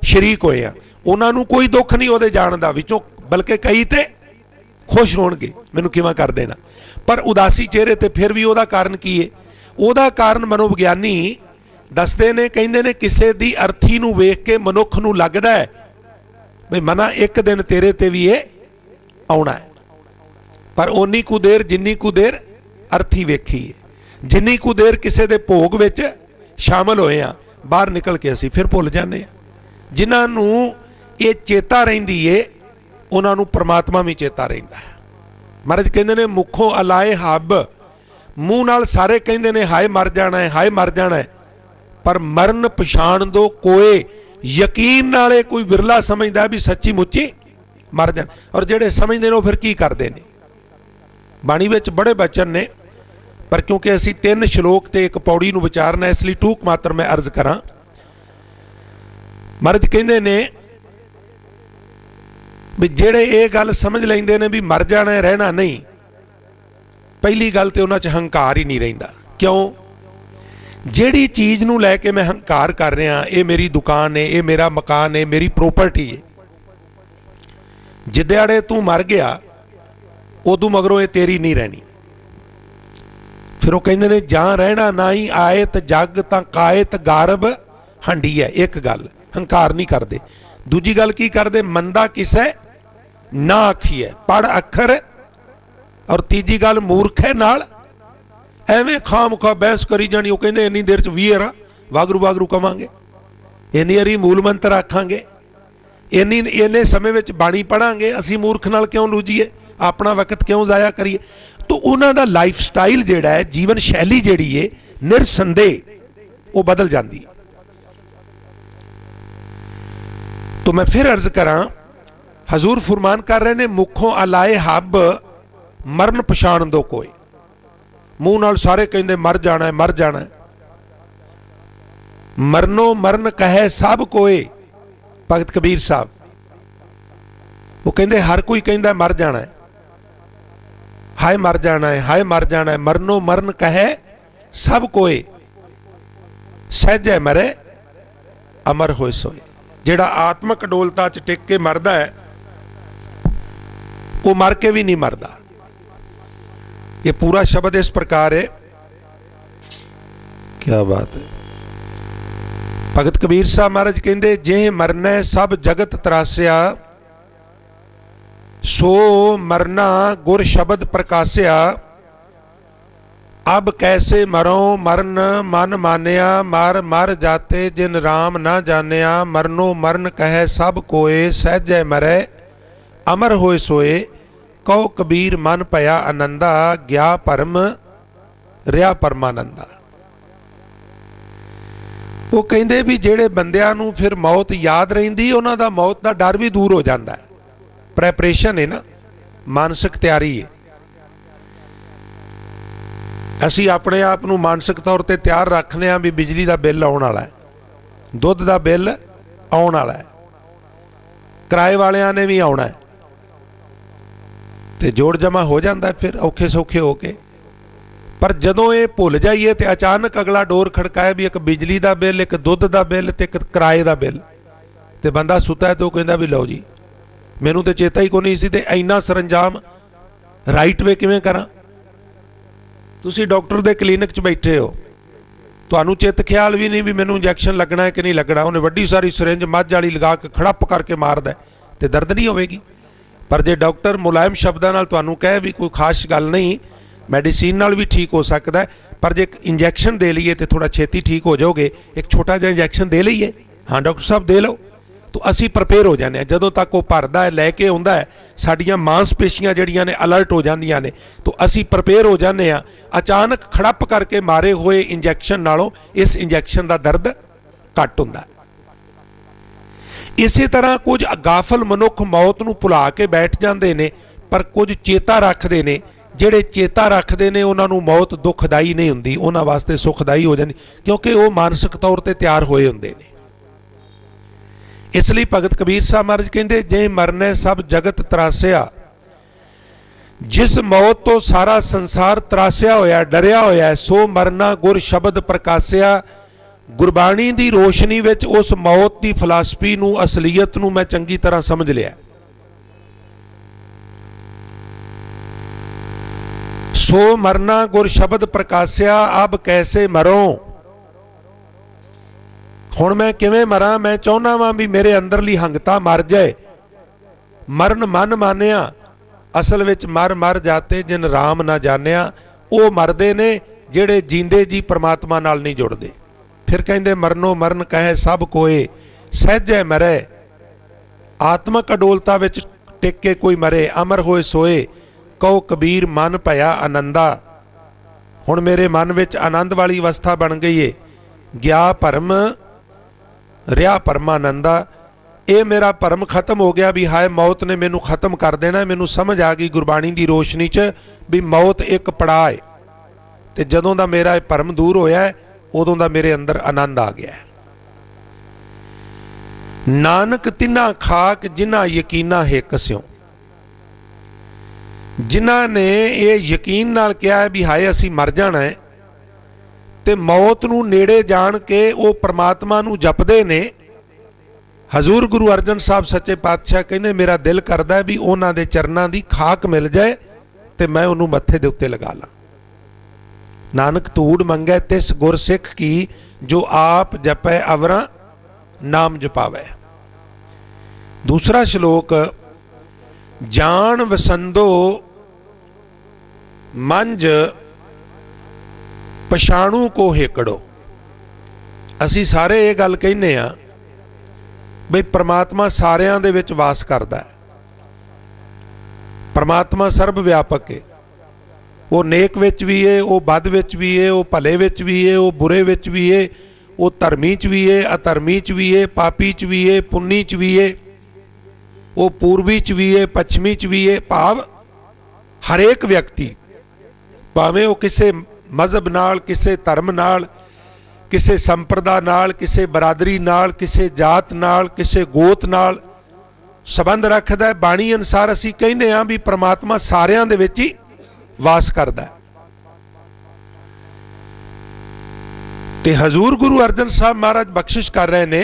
शरीक होए हैं, उन्हां नूं कोई दुख नहीं उहदे जाण दा विचों, बल्कि कई ते खुश होणगे मैनूं किवें कर देना। पर उदासी चेहरे ते फिर भी उहदा कारण की है? उहदा कारण मनोविग्यानी दसदे ने, कहिंदे ने किसी दी अर्थी नूं वेख के मनुख नूं लगदा है भी मना एक दिन तेरे ते भी ये आउणा है, पर ओनी कु देर जिन्नी कु देर अर्थी वेखी है, जिन्नी कु देर किसी के भोग विच शामिल होए हैं, बाहर निकल के असीं फिर भुल जाने हैं। जिन्हां नूं ये चेता रहिंदी है उन्हां नूं परमात्मा भी चेता रहिंदा है। महाराज कहंदे ने मुखों अलाए हब, मूँह नाल सारे कहिंदे ने हाय मर जाना है, हाय मर जाना है, पर मरण पछाण दो कोई यकीन नाले कोई विरला समझदा भी सच्ची मुच्ची मर जाण। और जिहड़े समझदे ने फिर की करदे ने? बाणी विच बड़े बचन ने, पर क्योंकि असीं 3 श्लोक ते 1 पौड़ी नूं विचारना इसलिए टूक मात्र मैं अर्ज करां। महाराज कहिंदे ने भी जिहड़े ये गल समझ लैंदे ने भी मर जाना है रहना नहीं, पहली गल तो उन्हां च हंकार ही नहीं रहिंदा। क्यों? जिहड़ी चीज़ नूं लैके मैं हंकार कर रहा, ये मेरी दुकान है, ये मेरा मकान है, मेरी प्रॉपर्टी है, जिद्याड़े तू मर गया उदों मगरों ये तेरी नहीं रहनी। फिर वो कहते ने जां रहना ना ही आयत जग तां कायत गारब हंडी है। एक गल हंकार नहीं करते। दूजी गल की करते, मंदा किसै ना आखी है, पढ़ अखर। और तीजी गल मूर्खे नाल एवें खाम खा बहस करी जानी। वो कहते इन्नी देर च 20 रा वागरू वागरू कवांगे, इन्नी वारी मूल मंत्र आखांगे, इन्ने समय में बाणी पढ़ांगे। असी मूर्ख नाल क्यों लूझीए, अपना वक्त क्यों जाया करिए। तो उन्हां दा लाइफ स्टाइल जिहड़ा है, जीवन शैली जिहड़ी है, निरसंदेह वो बदल जाती है। तो मैं फिर अर्ज करा, हजूर फरमान कर रहे ने, मुखों अलाए हब मरण पछाण दो कोई। मूँह नाल सारे कहते मर जाना है, मर जाना है। मरनो मरण कहे सब कोई। भगत कबीर साहब वो कहते हर कोई कहता मर जाना है, हाय मर जाना है, हाय मर जाना है। मरनो मरण कहे सब कोई, सहजे मरे अमर होए सोए। जिहड़ा आत्मक अडोलता च टिक के मरदा है वो मर के भी नहीं मरदा। ये पूरा शब्द इस प्रकार है। क्या बात है। भगत कबीर साहब महाराज कहते, जे मरना सब जगत तरासिया, सो मरना गुर शब्द प्रकाशिया। अब कैसे मरो मरण मन मानिया, मर मर जाते जिन राम ना जानिया। मरनो मरण कहे सब कोए, सहजे मरे अमर होए सोए। कहो कबीर मन पया आनंदा, गया परम रिया परमानंदा। वो कहते भी जेड़े बंदियां नूं फिर मौत याद रहिंदी, उन्हां दा मौत दा डर भी दूर हो जाता है। प्रैपरेशन है ना, मानसिक तैयारी है। असी अपने आप नूं मानसिक तौर पर तैयार रखने आ भी बिजली का बिल आने वाला है, दुध का बिल आने वाला है, किराए वालियां ने भी आना है। तो जोड़ जमा हो जाता है फिर औखे सौखे हो के। पर जदों ये भुल जाइए तो अचानक अगला डोर खड़काए भी एक बिजली का बिल, एक दुध का बिल, तो एक किराए का बिल। तो बंदा सुता है तो कहता भी लो जी, मैनू तो चेता ही को नहीं सी, ते इन्ना सरंजाम राइट वे किवें करा। तुसी डॉक्टर के क्लीनिक च बैठे हो, तुहानू चित ख्याल भी नहीं भी मैनू इंजैक्शन लगना है कि नहीं लगना। उन्हें वड्डी सारी सिरिंज मझ वाली लगा के खड़प करके मारदा तो दर्द नहीं होगी। पर जे डॉक्टर मुलायम शब्दों नाल तुहानू कहे भी कोई खास गल नहीं, मैडिसिन नाल भी ठीक हो सकता है, पर जे इंजैक्शन दे लीए तो थोड़ा छेती ठीक हो जाओगे। एक छोटा जिहा इंजैक्शन दे लीए, हाँ डॉक्टर साहब दे लो, तो असी प्रिपेयर हो जाने। जदों तक वो भरदा है लैके आउंदा है, साडियां मांसपेशियां जिहड़ियां ने अलर्ट हो जांदियां ने, तो असी प्रिपेयर हो जाने आ। अचानक खड़प करके मारे हुए इंजैक्शन नालों इस इंजैक्शन का दर्द घट हुंदा। इसे तरह कुछ गाफल मनुख मौत नूं भुला के बैठ जाते हैं, पर कुछ चेता रखते हैं। ਜਿਹੜੇ चेता रखते हैं उन्होंने मौत दुखदाई नहीं होंदी, उन्होंने वास्ते सुखदाई हो जाती, क्योंकि वो मानसिक तौर पर तैयार होए होंदे ने। इसलिए भगत कबीर साहब महाराज कहते, जे मरने सब जगत तरासिया। जिस मौत तो सारा संसार तरासिया होया, डरिया होया है, सो मरना गुर शब्द प्रकाशिया। गुरबाणी की रोशनी विच उस मौत की फिलासफी नूं, असलीयत नूं मैं चंगी तरह समझ लिया। सो मरना गुर शब्द प्रकाशिया, अब कैसे मरो। हुण मैं किवें मरा, मैं चाहुंदा वां भी मेरे अंदरली हंगता मर जाए। मरण मन मानिया, असल विच मर मर जाते जिन राम ना जानिया। वो मरदे ने जिहड़े जींदे जी परमात्मा नाल नहीं जुड़दे। फिर कहंदे मरनो मरण कहे सब कोए, सहजे मरे आत्मक अडोलता विच टिक के कोई मरे, अमर होए सोए। कहो कबीर मन भया आनंदा। हुण मेरे मन विच आनंद वाली अवस्था बन गई है। गया भरम रिया परमानंदा। ये मेरा भरम खत्म हो गया भी हाय मौत ने मैनू खत्म कर देना। मैनू समझ आ गई गुरबाणी की रोशनी च भी मौत एक पड़ाव है। तो जदों दा मेरा भरम दूर होया है, उदों दा मेरे अंदर आनंद आ गया है। नानक तिन्ना खाक जिन्ना यकीना है कस्यों। जिन्हां ने ये यकीन नाल कहा है भी हाय असी मर जाना है, तो मौत नूं नेड़े जान के वो परमात्मा नूं जपदे ने, हजूर गुरु अर्जन साहब सच्चे पातशाह कहते मेरा दिल करता है भी उन्हां दे चरनां दी खाक मिल जाए तो मैं उन्होंने मत्थे दे उत्ते लगा ला। नानक तूड़ मंगै तिस गुर सिख की जो आप जपै अवरां नाम जपावै। दूसरा श्लोक, जान वसंदो मंज पछाणू को हेकड़ो। असी सारे ये गल कहने आ बई परमात्मा सारियां दे विच वास करदा है। परमात्मा सर्व व्यापक है, वो नेक विच भी है, वो बद विच भी है, वो भले विच भी है, वो बुरे विच भी है, वो धर्मी च भी है, अधर्मी च भी है, पापी च भी है, पुन्नी च भी है, वो पूर्वी च भी है, पश्चिमी च भी है। भाव हरेक व्यक्ति भावें वो किसी मजहब नाल, किसी धर्म नाल, किसी संप्रदा नाल, किसी बरादरी नाल, किसी जात नाल, किसी गोत नाल संबंध रखदा है। बाणी अनुसार असीं कहने आ भी परमात्मा सारियां दे विच ही वास करदा है। ते हजूर गुरु अर्जन साहब महाराज बख्शिश कर रहे ने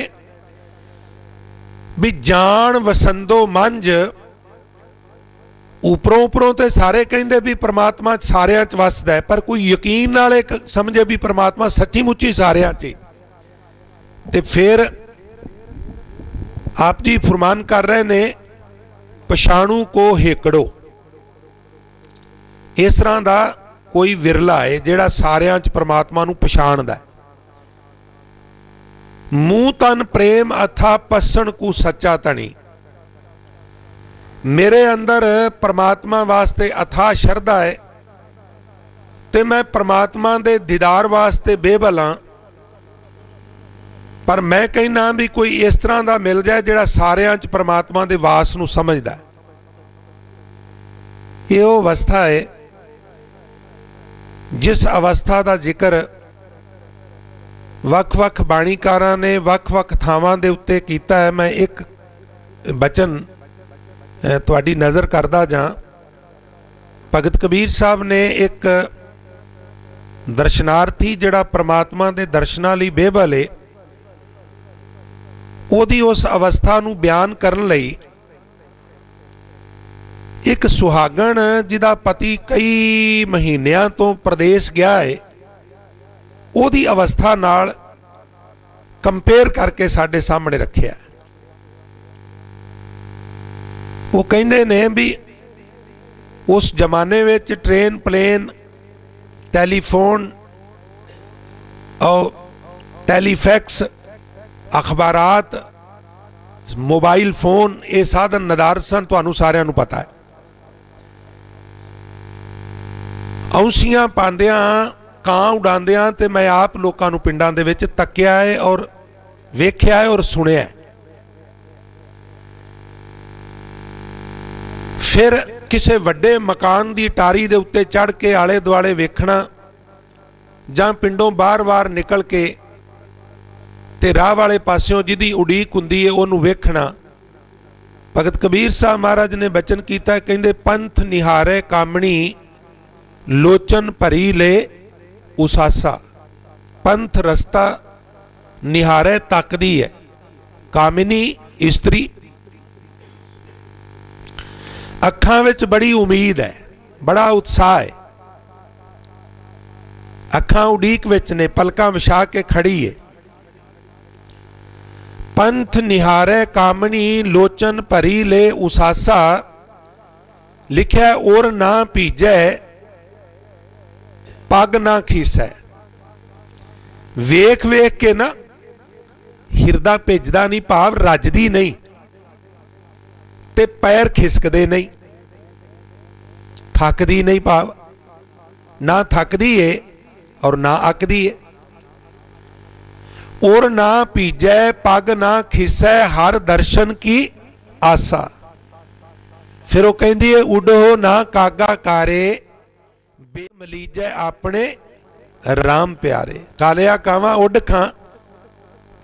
भी जान वसंदो मंज। उपरों उपरों तो सारे कहिंदे भी परमात्मा सारियां च वसदा है, पर कोई यकीन नाल एक समझे भी परमात्मा सच्ची मुच्ची सारियां च। ते फिर आप जी फरमान कर रहे ने पछाणू को हेकड़ो। इस तरह का कोई विरला है जिहड़ा सारियां च परमात्मा नूं पछाणदा है। मूँह तन प्रेम अथा पसण को सच्चा धनी। मेरे अंदर परमात्मा वास्ते अथाह शरधा है ते मैं परमात्मा दे दीदार वास्ते बेबल हाँ, पर मैं कहना भी कोई इस तरह का मिल जाए जिहड़ा सारियां च परमात्मा दे वास नूं समझदा है। ये वो अवस्था है जिस अवस्था का जिक्र वख-वख बाणीकारां ने वख-वख थावां दे उत्ते कीता है। मैं एक बचन तुहाडी नज़र करदा जां। भगत कबीर साहब ने एक दर्शनार्थी जिहड़ा परमात्मा दे दर्शनां लई बेबल है, ओदी उस अवस्था नूं बयान करन लई एक सुहागण जिहदा पति कई महीनिਆਂ तो प्रदेश गया है, ओदी अवस्था नाल कंपेयर करके साडे सामने रखिया। वो कहते ने भी उस जमाने में ट्रेन प्लेन टैलीफोन और टैलीफैक्स अखबारात मोबाइल फोन ये साधन नदार सन, तुहानू सारिਆਂ ਨੂੰ पता है। औंसियां पांदियां ਕਾਂ उड़ांदियां ते मैं आप लोगों ਨੂੰ ਪਿੰਡਾਂ ਦੇ ਵਿੱਚ ਤੱਕਿਆ है और वेख्या है और सुनिया है। फिर किसी वड्डे मकान की टारी दे उत्ते चढ़ के आले दुआले वेखना जां पिंडों बार बार निकल के ते राह वाले पास्यों जिहदी उड़ीक हुंदी है उहनूं वेखना। भगत कबीर साहब महाराज ने बचन कीता, कहंदे पंथ निहारे कामणी लोचन भरी ले उसासा। पंथ रस्ता निहारे तकदी है, कामिनी इस्त्री अखां विच बड़ी उम्मीद है, बड़ा उत्साह है। अखां उड़ीक विच ने, पलकां विछा के खड़ी है। पंथ निहारे कामनी लोचन भरी ले उसासा। लिखिया और ना भीजै पग ना खीसै। वेख वेख के ना हिरदा भेजदा नहीं, भाव रजदी नहीं ते पैर खिसकदे नहीं, थकदी नहीं, भाव ना थकदी है और ना अकदी है। और ना पीजै पग ना खिसै हर दर्शन की आसा। फिर वो कहती है उडो ना कागा कारे बेमलीजै अपने राम प्यारे। कालिया कावां उड खां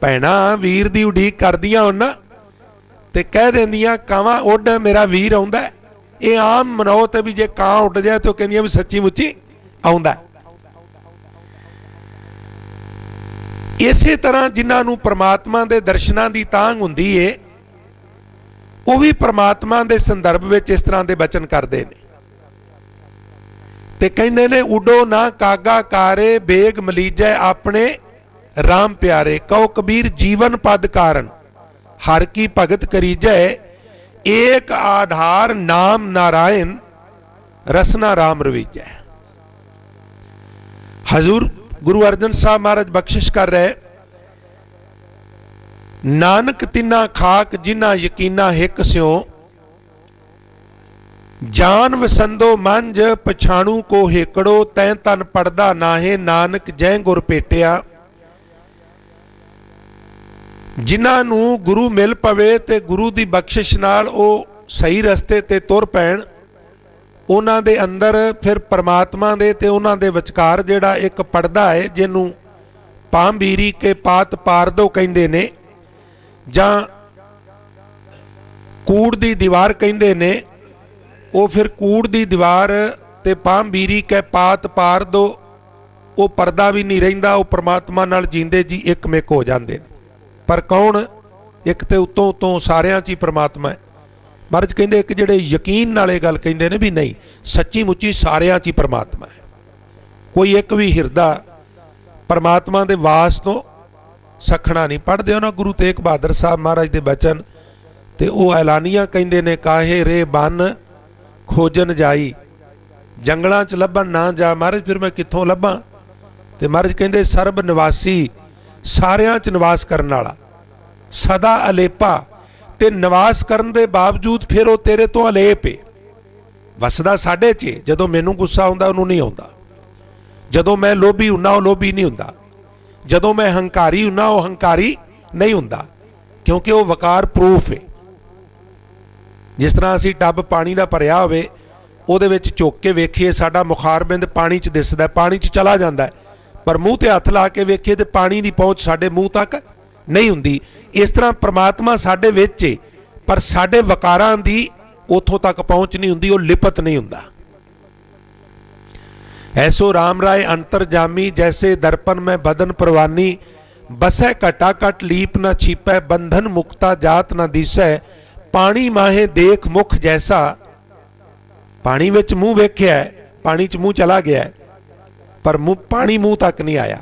भैणा वीर दी उडीक करदियां होण ते कह देंदियां कावां उड मेरा वीर आउंदा। ये आम मनौत है भी जे कां उड जाए तो कहंदियां भी सच्ची मुच्ची आउंदा। ਇਸੇ ਤਰ੍ਹਾਂ ਜਿਨ੍ਹਾਂ ਨੂੰ ਪ੍ਰਮਾਤਮਾ ਦੇ ਦਰਸ਼ਨਾਂ ਦੀ ਤਾਂਘ ਹੁੰਦੀ ਏ ਉਹ ਵੀ ਪ੍ਰਮਾਤਮਾ ਦੇ ਸੰਦਰਭ ਵਿੱਚ ਇਸ ਤਰ੍ਹਾਂ ਦੇ ਬਚਨ ਕਰਦੇ ਨੇ ਤੇ ਕਹਿੰਦੇ ਨੇ ਉਡੋ ਨਾ ਕਾਗਾ ਕਾਰੇ ਬੇਗ ਮਲੀਜੈ ਆਪਣੇ ਰਾਮ ਪਿਆਰੇ ਕਉ ਕਬੀਰ ਜੀਵਨ ਪਦ ਕਾਰਨ हर की भगत करीजै एक आधार नाम नारायण रसना राम रवीजै। हजूर गुरु अर्जन साहब महाराज बख्शिश कर रहे, नानक तिना खाक जिन्ना यकीना हिक स्यों जान वसंदो मंज पछाणु को हेकड़ो तैं तन पड़दा नाहे नानक जै गुर पेटिया। जिन्हां नूं गुरु मिल पवे ते गुरु दी बख्शिश नाल ओ सही रस्ते ते तुर पैण उन्हां दे अंदर फिर परमात्मा दे ते उन्हां दे विचकार जिहड़ा एक पड़दा है जिहनूं पांबीरी के पात पारदो कहिंदे ने जां कूड़ दी दीवार कहिंदे ने ओ फिर कूड़ दी दीवार ते पांबीरी के पात पारदो ओ पर्दा भी नहीं रहिंदा ओ परमात्मा नाल जींदे जी एकमिक हो जांदे ने। पर कौन एक तो उतों उतों सारियां च ही परमात्मा है। महाराज कहते एक जिहड़े यकीन नाल गल कहते ने भी नहीं सच्ची मुच्ची सारियां च ही परमात्मा है, कोई एक भी हिरदा परमात्मा दे वास तो सखना नहीं। पढ़ते हो ना गुरु तेग बहादुर साहब महाराज के बचन ते वो ऐलानिया कहते ने काहे रे बन खोजन जाई जंगलों च लभन ना जा। महाराज फिर मैं कित्थों लभा? ते महाराज कहते सर्ब निवासी सारियां च निवास करने वाला सदा अलेपा ते निवास करन दे बावजूद फिर वो तेरे तो अलेप है। वसदा साडे च जदों मैनूं गुस्सा आउंदा उहनूं नहीं आउंदा, जदों मैं लोभी हुन्ना वो लोभी नहीं हुंदा, जदों मैं हंकारी हुन्ना वो हंकारी नहीं हुंदा, क्योंकि वो वकार प्रूफ है। जिस तरह असीं टब पानी का भरिया होवे ਉਹਦੇ ਵਿੱਚ ਝੁੱਕ के वेखीए साडा मुखारबिंद पानी च दिसदा, पानी च चला जाता है, पर मूँह ते हथ ला के वेखीए तो पानी की पहुँच साडे मूँह तक नहीं हुंदी। इस तरह परमात्मा साडे विच है पर साडे वकारां दी उथों तक पहुँच नहीं हुंदी, वो लिपत नहीं हुंदा। ऐसो राम राय अंतर जामी जैसे दर्पण में बदन परवानी बसै घटा घट लीप न छिपै बंधन मुक्ता जात न दिसै पानी माहे देख मुख जैसा। पानी विच मूँह वेख्या है, पानी च मूँह चला गया है पर पानी मुंह तक नहीं आया।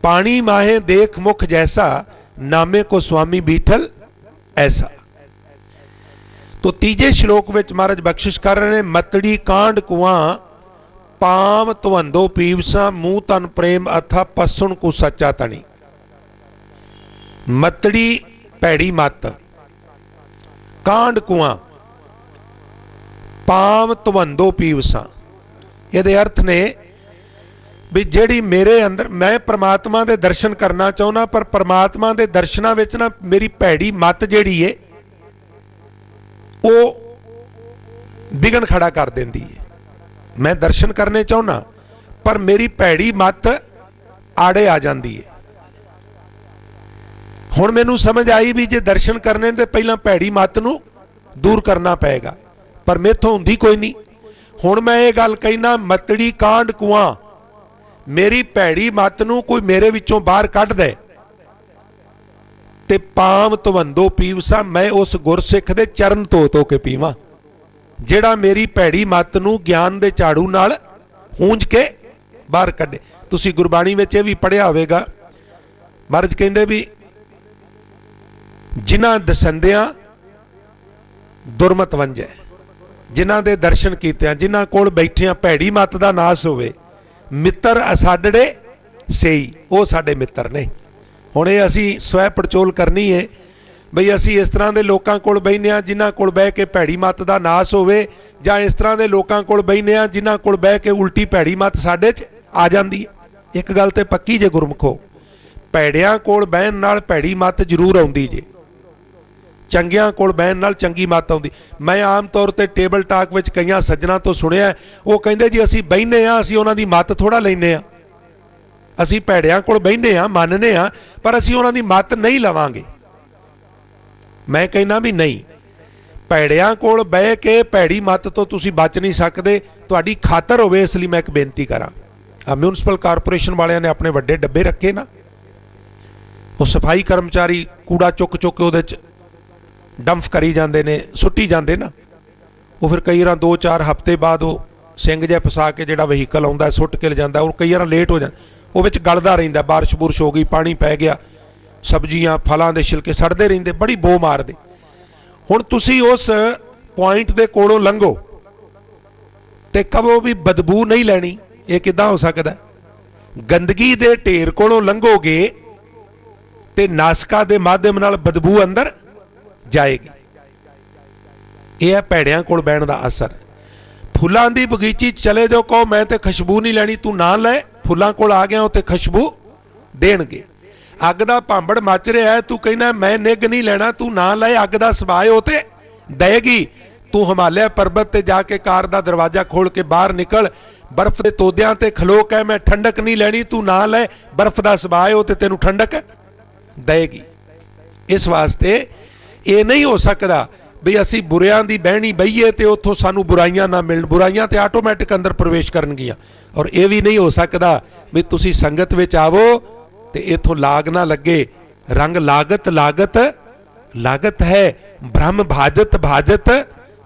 पानी माहे देख मुख जैसा नामे को स्वामी बीठल ऐसा। तो तीजे श्लोक विच महाराज बख्शिश कर रहे हैं, मतड़ी कांड कुआं पाम तुवंदो पीवसा मुंह तन प्रेम अथा पसुण को सच्चा तनी। मतड़ी पैड़ी मत कांड कुआं पाम तुवंदो पीवसा, ये अर्थ ने भी जिहड़ी मेरे अंदर मैं परमात्मा दे दर्शन करना चाहुंदा पर परमात्मा दे दर्शनां विच ना मेरी भैड़ी मत जिहड़ी है वो विघन खड़ा कर देंदी है। मैं दर्शन करने चाहुंदा पर मेरी भैड़ी मत आड़े आ जाती है। हुण मैनूं समझ आई भी जे दर्शन करने ते पहलां भैड़ी मत नूं दूर करना पएगा, पर मेथों हुंदी कोई नहीं। हुण मैं ये गल कहना मतड़ी कांड कुआं मेरी भैड़ी मत नूं कोई मेरे विचों बाहर कढ दे ते पाम तुवंदो पीवसा मैं उस गुरसिख दे चरण धो के पीवां जिहड़ा मेरी भैड़ी मत नूं ज्ञान दे झाड़ू नाल हूंज के बाहर कढे। तुसीं गुरबाणी विच इह वी पढ़िया होवेगा, महाराज कहंदे भी जिन्हां दसंदियां दुरमत वंजै, जिन्हां दे दर्शन कीतिआं जिन्हां कोल बैठिआं भैड़ी मत दा नाश होवे मित्र असाडड़े सही वो साडे मित्र ने। हुण ये असीं स्वै पड़चोल करनी है बई असीं इस तरह के लोगों कोल बहिने आ जिन्हां कोल बह के भैड़ी मत का नाश होवे जां इस तरह के लोगों कोल बहिने आ जिन्हां कोल बह के उल्टी भैड़ी मत साडे च आ जांदी है। एक गल ते पक्की जे गुरमुखो, भैड़ियां कोल बहन नाल भैड़ी मत जरूर आउंदी जे, चंगियां कोल बहन नाल चंगी मत आउंदी। मैं आम तौर पर टेबल टाक विच कईयां सज्जणां तो सुनिया वो कहिंदे जी असीं बहिने आ असीं उन्हां दी मत थोड़ा लैंदे आ, असीं भैड़ियां कोल बहिने आ मनने आ पर असीं उन्हां दी मत नहीं लवांगे। मैं कहना भी नहीं, भैड़ियां कोल बह के भैड़ी मत तो तुसीं बच नहीं सकदे, तुहाडी खातर होवे इसलिए मैं एक बेनती करा। म्यूनसिपल कारपोरेशन वालियां ने अपने वड्डे डब्बे रखे ना, ਉਹ ਸਫਾਈ ਕਰਮਚਾਰੀ ਕੂੜਾ ਚੁੱਕ ਚੁੱਕ ਕੇ ਉਹਦੇ 'ਚ ਡੰਪ ਕਰੀ ਜਾਂਦੇ ਨੇ, ਸੁੱਟੀ ਜਾਂਦੇ ਨਾ। ਉਹ ਫਿਰ ਕਈ ਵਾਰ 2-4 ਹਫ਼ਤੇ ਬਾਅਦ ਉਹ ਸਿੰਘ ਜਿਹਾ ਫਸਾ ਕੇ ਜਿਹੜਾ ਵਹੀਕਲ ਆਉਂਦਾ ਸੁੱਟ ਕੇ ਲਿਜਾਂਦਾ, ਉਹ ਕਈ ਵਾਰ ਲੇਟ ਹੋ ਜਾਂਦਾ, ਉਹ ਵਿੱਚ ਗਲਦਾ ਰਹਿੰਦਾ। ਬਾਰਿਸ਼ ਬੁਰਸ਼ ਹੋ ਗਈ, ਪਾਣੀ ਪੈ ਗਿਆ, ਸਬਜ਼ੀਆਂ ਫਲਾਂ ਦੇ ਛਿਲਕੇ ਸੜਦੇ ਰਹਿੰਦੇ, ਬੜੀ ਬੋ ਮਾਰਦੇ। ਹੁਣ ਤੁਸੀਂ ਉਸ ਪੁਆਇੰਟ ਦੇ ਕੋਲੋਂ ਲੰਘੋ ਤੇ ਕਹੋ ਵੀ ਬਦਬੂ ਨਹੀਂ ਲੈਣੀ, ਇਹ ਕਿੱਦਾਂ ਹੋ ਸਕਦਾ? ਗੰਦਗੀ ਦੇ ਢੇਰ ਕੋਲੋਂ ਲੰਘੋਗੇ ਤੇ ਨਾਸਕਾ ਦੇ ਮਾਧਿਅਮ ਨਾਲ ਬਦਬੂ ਅੰਦਰ ਜਾਏਗੀ। ਇਹ ਹੈ ਭੈੜਿਆਂ ਕੋਲ ਬਹਿਣ ਦਾ ਅਸਰ। ਫੁੱਲਾਂ ਦੀ ਬਗੀਚੀ ਚਲੇ ਜਾਓ, ਕਹੋ ਮੈਂ ਤੇ ਖੁਸ਼ਬੂ ਨਹੀਂ ਲੈਣੀ, ਤੂੰ ਨਾ ਲੈ, ਫੁੱਲਾਂ ਕੋਲ ਆ ਗਿਆ ਉੱਥੇ ਖੁਸ਼ਬੂ ਦੇਣਗੇ। ਅੱਗ ਦਾ ਭਾਂਬੜ ਮੱਚ ਰਿਹਾ ਹੈ, ਤੂੰ ਕਹਿੰਦਾ ਮੈਂ ਨਿੱਘ ਨਹੀਂ ਲੈਣਾ, ਤੂੰ ਨਾ ਲੈ, ਅੱਗ ਦਾ ਸਵਾਏ ਉਹ ਤੇ ਦੇਗੀ। ਤੂੰ ਹਿਮਾਲਿਆ ਪਰਬਤ ਤੇ ਜਾ ਕੇ ਕਾਰ ਦਾ ਦਰਵਾਜ਼ਾ ਖੋਲ ਕੇ ਬਾਹਰ ਨਿਕਲ, ਬਰਫ਼ ਦੇ ਤੋਦਿਆਂ ਤੇ ਖਲੋ ਕੇ ਮੈਂ ਠੰਡਕ ਨਹੀਂ ਲੈਣੀ, ਤੂੰ ਨਾ ਲੈ, ਬਰਫ਼ ਦਾ ਸਵਾਏ ਉਹ ਤੇ ਤੈਨੂੰ ਠੰਡਕ ਦੇਗੀ। ਇਸ ਵਾਸਤੇ ਇਹ ਨਹੀਂ ਹੋ ਸਕਦਾ ਵੀ ਅਸੀਂ ਬੁਰਿਆਂ ਦੀ ਬਹਿਣੀ ਬਈਏ ਤੇ ਉੱਥੋਂ ਸਾਨੂੰ ਬੁਰਾਈਆਂ ਨਾ ਮਿਲਣ, ਬੁਰਾਈਆਂ ਤੇ ਆਟੋਮੈਟਿਕ ਅੰਦਰ ਪ੍ਰਵੇਸ਼ ਕਰਨਗੀਆਂ। ਔਰ ਇਹ ਵੀ ਨਹੀਂ ਹੋ ਸਕਦਾ ਵੀ ਤੁਸੀਂ ਸੰਗਤ ਵਿੱਚ ਆਵੋ ਤੇ ਇਥੋਂ ਲਾਗ ਨਾ ਲੱਗੇ। ਰੰਗ ਲਾਗਤ ਲਾਗਤ ਲਾਗਤ ਹੈ, ਬ੍ਰਹਮ ਭਾਜਤ ਭਾਜਤ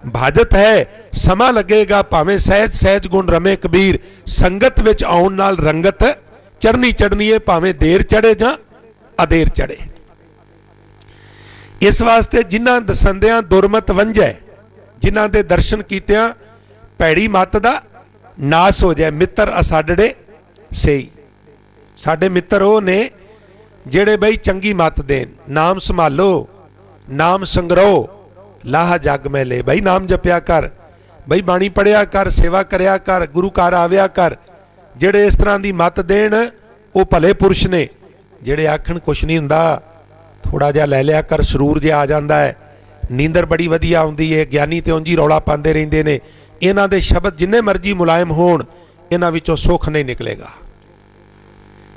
ਭਾਜਤ ਹੈ। ਸਮਾਂ ਲੱਗੇਗਾ ਭਾਵੇਂ ਸਹਿਜ ਸਹਿਜ ਗੁਣ ਰਮੇ ਕਬੀਰ, ਸੰਗਤ ਵਿੱਚ ਆਉਣ ਨਾਲ ਰੰਗਤ ਚੜਨੀ ਚੜਨੀ ਹੈ, ਭਾਵੇਂ ਦੇਰ ਚੜੇ ਜਾਂ ਅਦੇਰ ਚੜੇ। ਇਸ ਵਾਸਤੇ ਜਿਨ੍ਹਾਂ ਦਸੰਦਿਆਂ ਦੁਰਮਤ ਵੰਝੈ, ਜਿਨ੍ਹਾਂ ਦੇ ਦਰਸ਼ਨ ਕੀਤਿਆਂ ਭੈੜੀ ਮੱਤ ਦਾ ਨਾਸ ਹੋ ਜਾਏ। ਮਿੱਤਰ ਅਸਾਡੜੇ ਸਹੀ, ਸਾਡੇ ਮਿੱਤਰ ਉਹ ਨੇ ਜਿਹੜੇ ਬਈ ਚੰਗੀ ਮੱਤ ਦੇਣ। ਨਾਮ ਸੰਭਾਲੋ, ਨਾਮ ਸੰਗਰੋ, ਲਾਹ ਜਗ ਮੈਂ ਲੈ। ਬਈ ਨਾਮ ਜਪਿਆ ਕਰ, ਬਈ ਬਾਣੀ ਪੜਿਆ ਕਰ, ਸੇਵਾ ਕਰਿਆ ਕਰ, ਗੁਰੂ ਘਰ ਆਵਿਆ ਕਰ। ਜਿਹੜੇ ਇਸ ਤਰ੍ਹਾਂ ਦੀ ਮੱਤ ਦੇਣ ਉਹ ਭਲੇ ਪੁਰਸ਼ ਨੇ। ਜਿਹੜੇ ਆਖਣ ਕੁਛ ਨਹੀਂ ਹੁੰਦਾ, ਥੋੜਾ ਜਿਹਾ ਲੈ ਲਿਆ ਕਰ, ਸਰੂਰ ਜਿਹਾ ਆ ਜਾਂਦਾ ਹੈ, ਨੀਂਦਰ ਬੜੀ ਵਧੀਆ ਆਉਂਦੀ ਹੈ, ਗਿਆਨੀ ਤੇ ਉਂਝ ਹੀ ਰੌਲਾ ਪਾਉਂਦੇ ਰਹਿੰਦੇ ਨੇ। ਇਹਨਾਂ ਦੇ ਸ਼ਬਦ ਜਿੰਨੇ ਮਰਜ਼ੀ ਮੁਲਾਇਮ ਹੋਣ, ਇਹਨਾਂ ਵਿੱਚੋਂ ਸੁੱਖ ਨਹੀਂ ਨਿਕਲੇਗਾ।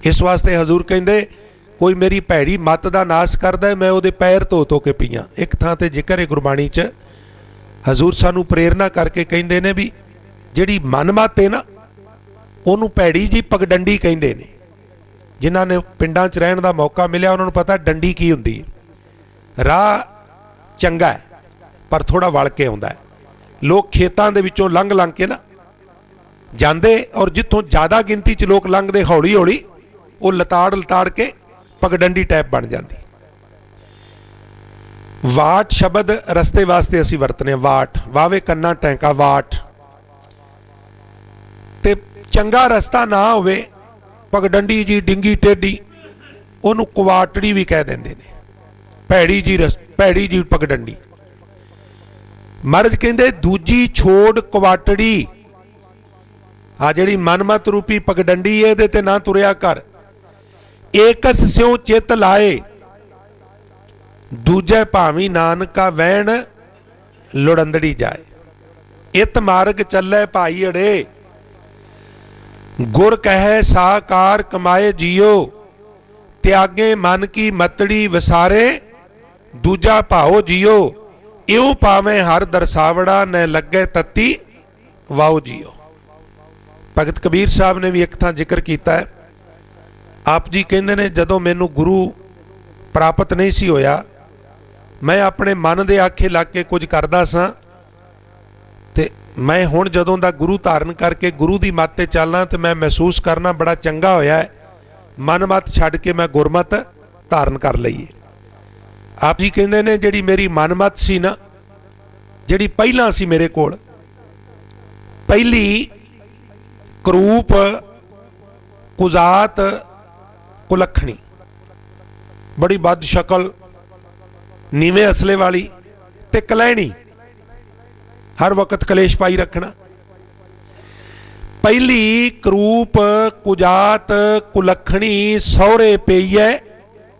ਇਸ ਵਾਸਤੇ ਹਜ਼ੂਰ ਕਹਿੰਦੇ ਕੋਈ ਮੇਰੀ ਭੈੜੀ ਮੱਤ ਦਾ ਨਾਸ ਕਰਦਾ ਮੈਂ ਉਹਦੇ ਪੈਰ ਧੋ ਧੋ ਕੇ ਪੀਆਂ। ਇੱਕ ਥਾਂ ਤੇ ਜ਼ਿਕਰ ਹੈ ਗੁਰਬਾਣੀ 'ਚ, ਹਜ਼ੂਰ ਸਾਨੂੰ ਪ੍ਰੇਰਨਾ ਕਰਕੇ ਕਹਿੰਦੇ ਨੇ ਵੀ ਜਿਹੜੀ ਮਨਮੱਤ ਹੈ ਨਾ, ਉਹਨੂੰ ਭੈੜੀ ਜੀ ਪਗਡੰਡੀ ਕਹਿੰਦੇ ਨੇ। ਜਿਨ੍ਹਾਂ ਨੇ ਪਿੰਡਾਂ 'ਚ ਰਹਿਣ ਦਾ ਮੌਕਾ ਮਿਲਿਆ ਉਹਨਾਂ ਨੂੰ ਪਤਾ ਡੰਡੀ ਕੀ ਹੁੰਦੀ ਹੈ। ਰਾਹ ਚੰਗਾ ਹੈ ਪਰ ਥੋੜਾ ਵਲ ਕੇ ਆਉਂਦਾ ਹੈ। ਲੋਕ ਖੇਤਾਂ ਦੇ ਵਿੱਚੋਂ ਲੰਘ ਲੰਘ ਕੇ ਨਾ ਜਾਂਦੇ, ਔਰ ਜਿੱਥੋਂ ਜ਼ਿਆਦਾ ਗਿਣਤੀ 'ਚ ਲੋਕ ਲੰਘਦੇ ਹੌਲੀ ਹੌਲੀ ਉਹ ਲਤਾੜ ਲਤਾੜ ਕੇ ਪਗਡੰਡੀ ਟਾਈਪ ਬਣ ਜਾਂਦੀ। ਵਾਟ ਸ਼ਬਦ ਰਸਤੇ ਵਾਸਤੇ ਅਸੀਂ ਵਰਤਨੇ ਆ। ਵਾਟ, ਵਾਵੇ ਕੰਨਾ ਟੈਂਕਾ, ਵਾਟ। ਤੇ ਚੰਗਾ ਰਸਤਾ ਨਾ ਹੋਵੇ, ਪਗਡੰਡੀ ਜੀ ਡਿੰਗੀ ਟੇਢੀ, ਉਹਨੂੰ ਕੁਵਾਟੜੀ ਵੀ ਕਹਿ ਦਿੰਦੇ ਨੇ। ਭੈੜੀ ਜੀ ਪਗਡੰਡੀ। ਮਹਾਰਾਜ ਕਹਿੰਦੇ ਦੂਜੀ ਛੋੜ ਕੁਵਾਟੜੀ, ਆ ਜਿਹੜੀ ਮਨਮਤ ਰੂਪੀ ਪਗਡੰਡੀ ਇਹਦੇ ਤੇ ਨਾ ਤੁਰਿਆ ਕਰ। ਏਕਸ ਸਿਉ ਚਿੱਤ ਲਾਏ, ਦੂਜੇ ਭਾਵੀ ਨਾਨਕਾ ਵਹਿਣ ਲੁੜੰਦੜੀ ਜਾਏ। ਇਤ ਮਾਰਗ ਚੱਲੇ ਭਾਈ ਅੜੇ, ਗੁਰ ਕਹੈ ਸਾਕਾਰ ਕਮਾਏ ਜੀਓ। ਤਿਆਗੇ ਮਨ ਕੀ ਮਤੜੀ ਵਿਸਾਰੇ, ਦੂਜਾ ਭਾਓ ਜੀਓ। ਇਉ ਪਾਵੇਂ ਹਰ ਦਰਸਾਵੜਾ, ਨ ਲੱਗੇ ਤਤੀ ਵਾਓ ਜੀਓ। ਭਗਤ ਕਬੀਰ ਸਾਹਿਬ ਨੇ ਵੀ ਇੱਕ ਥਾਂ ਜ਼ਿਕਰ ਕੀਤਾ ਹੈ। ਆਪ ਜੀ ਕਹਿੰਦੇ ਨੇ ਜਦੋਂ ਮੈਨੂੰ ਗੁਰੂ ਪ੍ਰਾਪਤ ਨਹੀਂ ਸੀ ਹੋਇਆ, ਮੈਂ ਆਪਣੇ ਮਨ ਦੇ ਆਖੇ ਲੱਗ ਕੇ ਕੁਝ ਕਰਦਾ ਸਾਂ, ਤੇ ਮੈਂ ਹੁਣ ਜਦੋਂ ਦਾ ਗੁਰੂ ਧਾਰਨ ਕਰਕੇ ਗੁਰੂ ਦੀ ਮੱਤ ਤੇ ਚੱਲਣਾ ਤੇ ਮੈਂ ਮਹਿਸੂਸ ਕਰਨਾ ਬੜਾ ਚੰਗਾ ਹੋਇਆ ਹੈ। ਮਨ ਮੱਤ ਛੱਡ ਕੇ ਮੈਂ ਗੁਰਮਤ ਧਾਰਨ ਕਰ ਲਈਏ। ਆਪ ਜੀ ਕਹਿੰਦੇ ਨੇ ਜਿਹੜੀ ਮੇਰੀ ਮਨ ਮੱਤ ਸੀ ਨਾ, ਜਿਹੜੀ ਪਹਿਲਾਂ ਸੀ ਮੇਰੇ ਕੋਲ, ਪਹਿਲੀ ਕਰੂਪ, ਕੁਜ਼ਾਤ, ਕੁਲੱਖਣੀ, ਬੜੀ ਬਦ ਸ਼ਕਲ, ਨੀਵੇਂ ਅਸਲੇ ਵਾਲੀ ਤੇ ਕਲੈਣੀ, ਹਰ ਵਕਤ ਕਲੇਸ਼ ਪਾਈ ਰੱਖਣਾ। ਪਹਿਲੀ ਕਰੂਪ, ਕੁਜਾਤ, ਕੁਲੱਖਣੀ, ਸਹੁਰੇ ਪਈਐ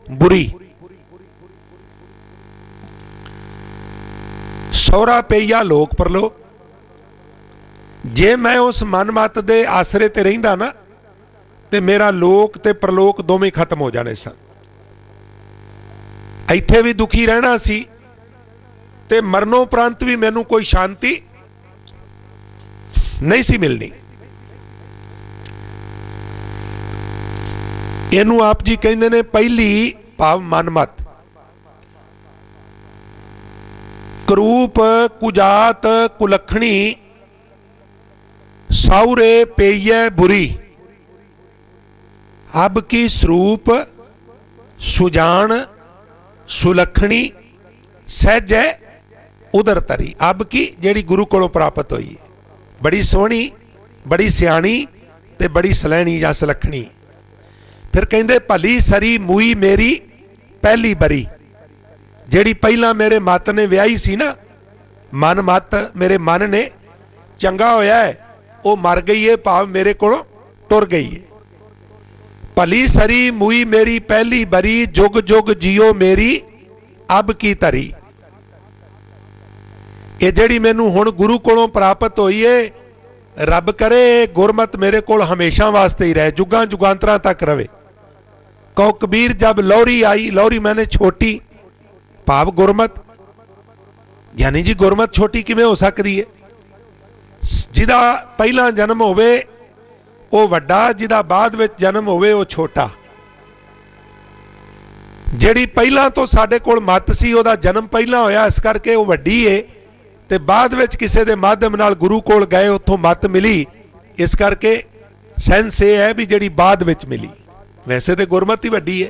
ਬੁਰੀ। ਸਹੁਰਾ ਪਈਆ ਲੋਕ ਪਰਲੋਕ। ਜੇ ਮੈਂ ਉਸ ਮਨਮੱਤ ਦੇ ਆਸਰੇ ਤੇ ਰਹਿੰਦਾ ਨਾ, ਤੇ ਮੇਰਾ ਲੋਕ ਤੇ ਪ੍ਰਲੋਕ ਦੋਵੇਂ ਖਤਮ ਹੋ ਜਾਣੇ ਸਨ। ਇੱਥੇ ਵੀ ਦੁਖੀ ਰਹਿਣਾ ਸੀ ਤੇ ਮਰਨੋਂ ਉਪਰੰਤ ਵੀ ਮੈਨੂੰ ਕੋਈ ਸ਼ਾਂਤੀ ਨਹੀਂ ਸੀ ਮਿਲਣੀ। ਇਹਨੂੰ ਆਪ ਜੀ ਕਹਿੰਦੇ ਨੇ ਪਹਿਲੀ ਭਾਵ ਮਨਮਤ। ਕਰੂਪ ਕੁਜਾਤ ਕੁਲੱਖਣੀ ਸਾਉਰੇ ਪਈਐ ਬੁਰੀ। ਅਬ ਕੀ ਸਰੂਪ ਸੁਜਾਨ ਸੁਲੱਖਣੀ ਸਹਿਜੈ ਉਦਰ ਤਰੀ। ਅਬ ਕੀ ਜਿਹੜੀ ਗੁਰੂ ਕੋਲੋਂ ਪ੍ਰਾਪਤ ਹੋਈ ਹੈ, ਬੜੀ ਸੋਹਣੀ, ਬੜੀ ਸਿਆਣੀ ਤੇ ਬੜੀ ਸਲੈਣੀ ਜਾਂ ਸੁਲੱਖਣੀ। ਫਿਰ ਕਹਿੰਦੇ ਭਲੀ ਸਰੀ ਮੂਈ ਮੇਰੀ ਪਹਿਲੀ ਬਰੀ। ਜਿਹੜੀ ਪਹਿਲਾਂ ਮੇਰੇ ਮੱਤ ਨੇ ਵਿਆਹੀ ਸੀ ਨਾ, ਮਨ ਮੱਤ ਮੇਰੇ ਮਨ ਨੇ, ਚੰਗਾ ਹੋਇਆ ਹੈ ਉਹ ਮਰ ਗਈ ਹੈ, ਭਾਵ ਮੇਰੇ ਕੋਲੋਂ ਟੁਰ ਗਈ ਹੈ। ਭਲੀ ਸਰੀ ਮੂਈ ਮੇਰੀ ਪਹਿਲੀ ਬਰੀ, ਜੁਗ ਜੁਗ ਜੀਓ ਮੇਰੀ ਅਬ ਕੀ ਤਰੀ। ਇਹ ਜਿਹੜੀ ਮੈਨੂੰ ਹੁਣ ਗੁਰੂ ਕੋਲੋਂ ਪ੍ਰਾਪਤ ਹੋਈ ਏ, ਰੱਬ ਕਰੇ ਗੁਰਮਤ ਮੇਰੇ ਕੋਲ ਹਮੇਸ਼ਾ ਵਾਸਤੇ ਹੀ ਰਹੇ, जुगां जुगांतरां तक रवे। कहो कबीर जब लौरी आई, लौरी मैंने छोटी, भाव गुरमत, यानी जी गुरमत छोटी किवें हो सकती है। जिहदा पहला जन्म होवे वो वड्डा, जिहदा बाद विच जन्म होवे वो छोटा। जिहड़ी पहला तो साडे कोल मत सी उहदा जन्म पहला होया, इस करके वो वड्डी है, ते बाद विच किसी के माध्यम नाल गुरु कोल गए, उत्थों मत मिली, इस करके सेंस ये है भी जिहड़ी बाद विच मिली। वैसे तो गुरमत ही वड्डी है।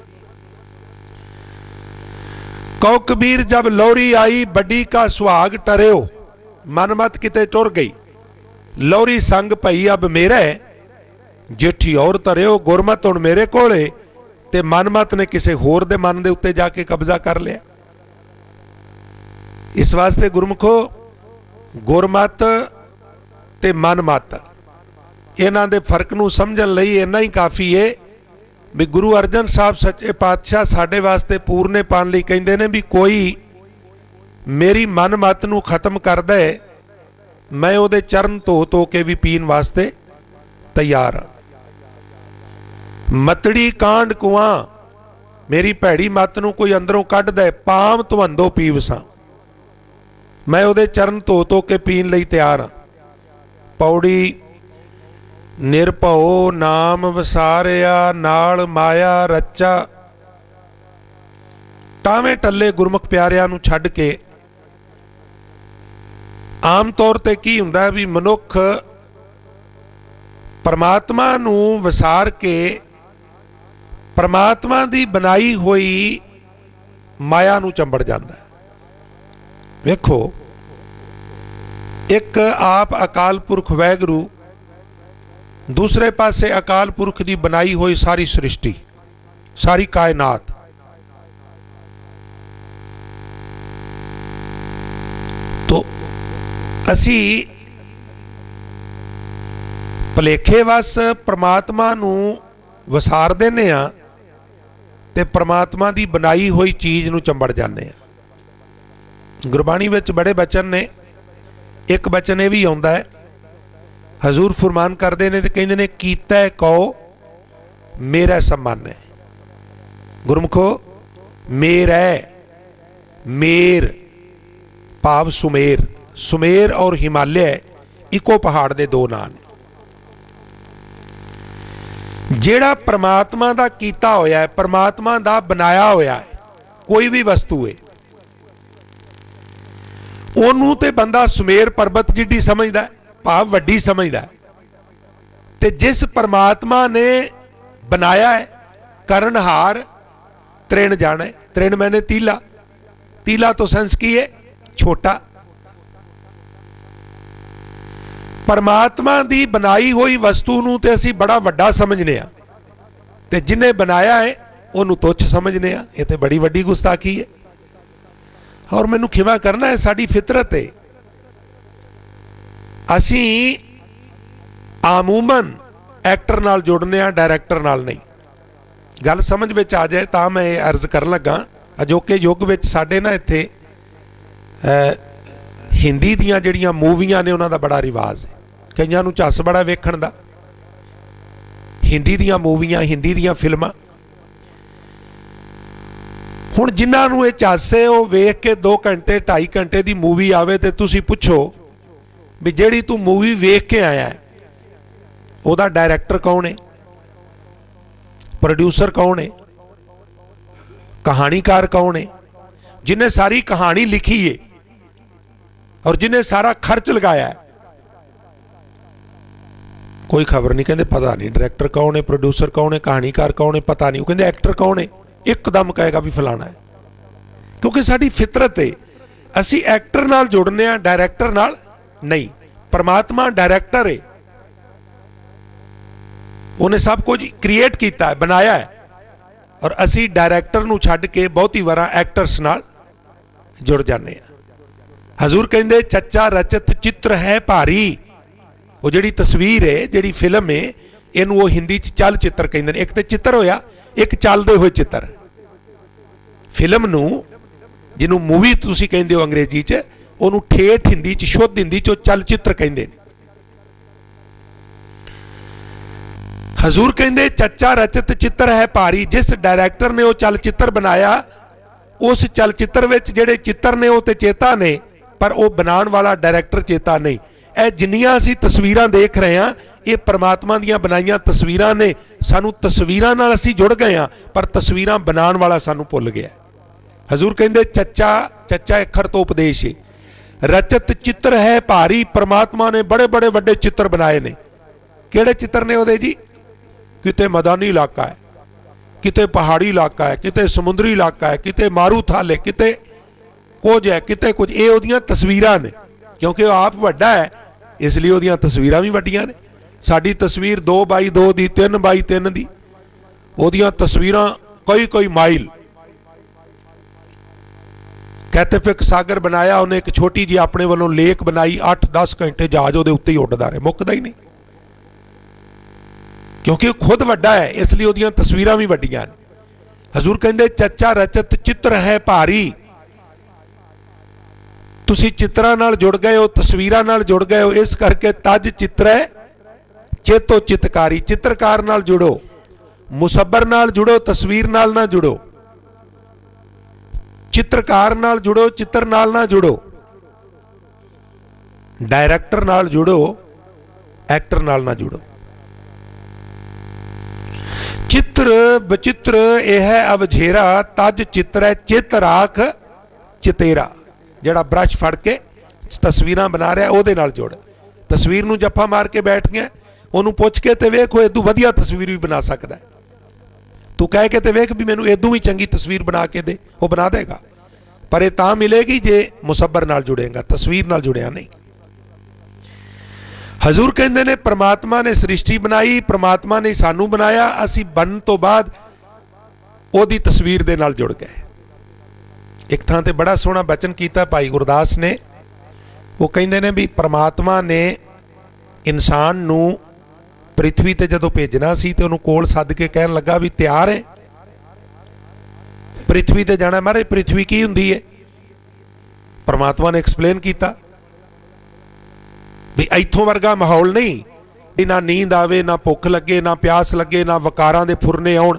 कहो कबीर जब लौरी आई बड्डी का सुहाग टरियो, मनमत किते टुर गई। लौरी संग भई अब मेरा है, जेठी और तरियो। गुरमत हुण मेरे कोले ते मनमत ने किसी होर दे मन दे उत्ते जाके कब्जा कर लिया। इस वास्ते गुरमुखो गुरमत ते मनमत इन्हां दे फर्क नूं समझण लई इन्ना ही काफ़ी है भी गुरु अर्जन साहब सच्चे पातशाह साडे वास्ते पूरने पाण लई कहिंदे ने भी कोई मेरी मनमत नूं खत्म करदा है, मैं उहदे चरण धो के भी पीण वास्ते तैयार हाँ। मतड़ी कांड कुआं, मेरी भैड़ी मत नूं कोई अंदरों कढदा है, पाम तुहंदो पीवसां, मैं उहदे चरण धो के पीण लई तैयार हाँ। पौड़ी निरभओ नाम वसारिया, नाल माया रचा। टावें टल्ले गुरमुख प्यारियां नूं छड्ड के आम तौर ते की हुंदा भी मनुख परमात्मा नूं वसार के परमात्मा दी बनाई हुई माया नूं चंबड़ जांदा है। वेखो एक आप अकाल पुरख वैगुरू, दूसरे पासे अकाल पुरख की बनाई हुई सारी सृष्टि, सारी कायनात। तो असी भलेखे वस परमात्मा नूं वसार देने आ ते परमात्मा की बनाई हुई चीज़ नूं चंबड़ जाने आ। गुरबाणी विच बड़े बचन ने, एक बचन ये भी आउंदा है, हजूर फरमान करते हैं तो कहते हैं कीता कहो मेरा सम्मान है। गुरमुखो मेरा मेर भाव सुमेर, सुमेर और हिमालय इको पहाड़ के दो नाम ने। जेड़ा परमात्मा दा कीता होया है, परमात्मा दा बनाया होया है कोई भी वस्तु है, ओनू ते बंदा सुमेर पर्वत जिड्डी समझदा है, भाव वड्डी समझदा है। ते जिस परमात्मा ने बनाया है करनहार तृण जाने, तृण मैंने तीला, तीला तो सेंस की है छोटा। परमात्मा दी बनाई हुई वस्तु नूं ते असीं बड़ा वड्डा समझने आ, ते जिन्हें बनाया है उन्होंने तुच्छ समझने आ। ये तो बड़ी वड्डी गुस्ताखी है। और मैनू खिमा करना है, साडी फितरत है, असी आमूमन एक्टर नाल जुड़ने आ, डायरैक्टर नाल नहीं। गल समझ में आ जाए तो मैं अर्ज कर लगा, अजोके युग में साडे ना इत्थे हिंदी दियां जिहड़ियां मूवियां ने उन्हां दा बड़ा रिवाज है, कईयां नूं झस बड़ा वेखण दा। हिंदी दियां मूवियां, हिंदी दियां फिल्मां, हुण जिन्हां नूं इह झस है वो वेख के 2 घंटे 2.5 घंटे की मूवी आवे ते तुसीं पुछो भी जिहड़ी तू मूवी वेख के आया है उहदा डायरैक्टर कौन है, प्रोड्यूसर कौन है, कहानीकार कौन है? जिन्हें सारी कहानी लिखी है और जिन्हें सारा खर्च लगाया है। कोई खबर नहीं, कहते पता नहीं डायरैक्टर कौन है, प्रोड्यूसर कौन है, कहानीकार कौन है, पता नहीं। वो कहते एक्टर कौन है, एकदम कहेगा भी फलाना है। क्योंकि साडी फितरत है, असी एक्टर नाल जुड़ने आ, डायरैक्टर नाल नहीं। परमात्मा डायरैक्टर है, उन्हें सब कुछ क्रिएट किया है, बनाया है, और असी डायरैक्टर नूं छड्ड के बहुती वारा एक्टर्स नाल जुड़ जाने हैं। हजूर कहंदे चच्चा रचत चित्र है भारी। वो जिहड़ी तस्वीर है, जिहड़ी फिल्म है, इनू वो हिंदी च चल चित्र कहंदे ने। एक तो चित्र होया, एक चलदे हुए चित्र। फिल्म नूं जिन्हों मूवी तुसीं कहंदे हो अंग्रेजी च, उन्होंने ठेठ हिंदी च, शुद्ध हिंदी च चल चित्र कहंदे ने। हजूर कहंदे चच्चा रचत चित्र है भारी। जिस डायरैक्टर ने वो चल चित्र बनाया, उस चल चित्र विच जिहड़े चित्र ने वो ते चेता ने, पर वो बनाने वाला डायरैक्टर चेता नहीं। ਇਹ ਜਿੰਨੀਆਂ ਅਸੀਂ ਤਸਵੀਰਾਂ ਦੇਖ ਰਹੇ ਹਾਂ, ਇਹ परमात्मा ਦੀਆਂ ਬਣਾਈਆਂ ਤਸਵੀਰਾਂ ਨੇ। ਸਾਨੂੰ ਤਸਵੀਰਾਂ ਨਾਲ ਅਸੀਂ ਜੁੜ ਗਏ ਹਾਂ, ਪਰ ਤਸਵੀਰਾਂ ਬਣਾਉਣ ਵਾਲਾ ਸਾਨੂੰ ਭੁੱਲ ਗਿਆ। ਹਜ਼ੂਰ ਕਹਿੰਦੇ ਚੱਚਾ ਅੱਖਰ ਤੋਂ ਉਪਦੇਸ਼ ਹੈ। ਰਚਤ ਚਿੱਤਰ ਹੈ ਭਾਰੀ। परमात्मा ने बड़े बड़े ਵੱਡੇ चित्र बनाए ने। ਕਿਹੜੇ चित्र ने ਉਹਦੇ ਜੀ? किते मैदानी इलाका है, किते पहाड़ी इलाका है, किते समुद्री इलाका है, किते मारूथल है, किते कुछ है, किते कुछ। ये ਉਹਦੀਆਂ तस्वीरां ने, क्योंकि वो आप ਵੱਡਾ है, इसलिए ਉਹਦੀਆਂ तस्वीरां भी ਵੱਡੀਆਂ ने। साडी तस्वीर 2x2 ਦੀ, 3x3 ਦੀ, ਉਹਦੀਆਂ तस्वीरां कई माइल। कैथेफिक सागर बनाया उन्हें, एक छोटी जी अपने वालों लेक बनाई, 8-10 घंटे जहाज ਉਹਦੇ ਉੱਤੇ ही उड़दा रहे, मुकदा ही नहीं। क्योंकि खुद ਵੱਡਾ है, इसलिए ਉਹਦੀਆਂ तस्वीरां भी ਵੱਡੀਆਂ ਨੇ। हजूर कहंदे चच्चा रचत चित्र है भारी। तुसी चित्रां नाल जुड़ गए हो, तस्वीरां नाल जुड़ गए हो, इस करके तज चित्र है चेतो चित्रकारी। चित्रकार नाल जुड़ो, मुसब्बर नाल जुड़ो, तस्वीर नाल ना जुड़ो। चित्रकार नाल जुड़ो, चित्र नाल ना जुड़ो। डायरैक्टर नाल जुड़ो, एक्टर नाल ना जुड़ो। चित्र बचित्र यह है अवझेरा। तज चित्र है चित राख चितेरा। ਜਿਹੜਾ ब्रश फड़ के तस्वीरां बना रहा, ਉਹਦੇ ਨਾਲ जुड़। तस्वीर ਨੂੰ जप्फा मार के बैठ गया, ਉਹਨੂੰ ਪੁੱਛ ਕੇ ਤੇ ਵੇਖ, ਉਹ ਇਦੋਂ ਵਧੀਆ तस्वीर भी बना सकता है। तू कह के ते वेख भी मैनू इदों भी चंगी तस्वीर बना के दे, वो बना देगा। पर यह तां मिलेगी जे मुसब्बर नाल जुड़ेगा, तस्वीर नाल जुड़िया नहीं। हजूर कहते ने परमात्मा ने सृष्टि बनाई, परमात्मा ने सानू बनाया, असी बनन तो बाद ओदी तस्वीर दे नाल जुड़ गए। एक थां ते बड़ा सोहना बचन कीता भाई गुरदास ने, वो कहते ने भी परमात्मा ने इंसान नू पृथ्वी ते जदों भेजना सी ते उहनूं कोल सद के कहन लगा भी तैयार है पृथ्वी ते जाना। महाराज पृथ्वी की हुंदी है? परमात्मा ने एक्सप्लेन किया भी इत्थों वर्गा माहौल नहीं, ना नींद आवे, ना भुख लगे, ना प्यास लगे, ना वकारां दे फुरने आउण।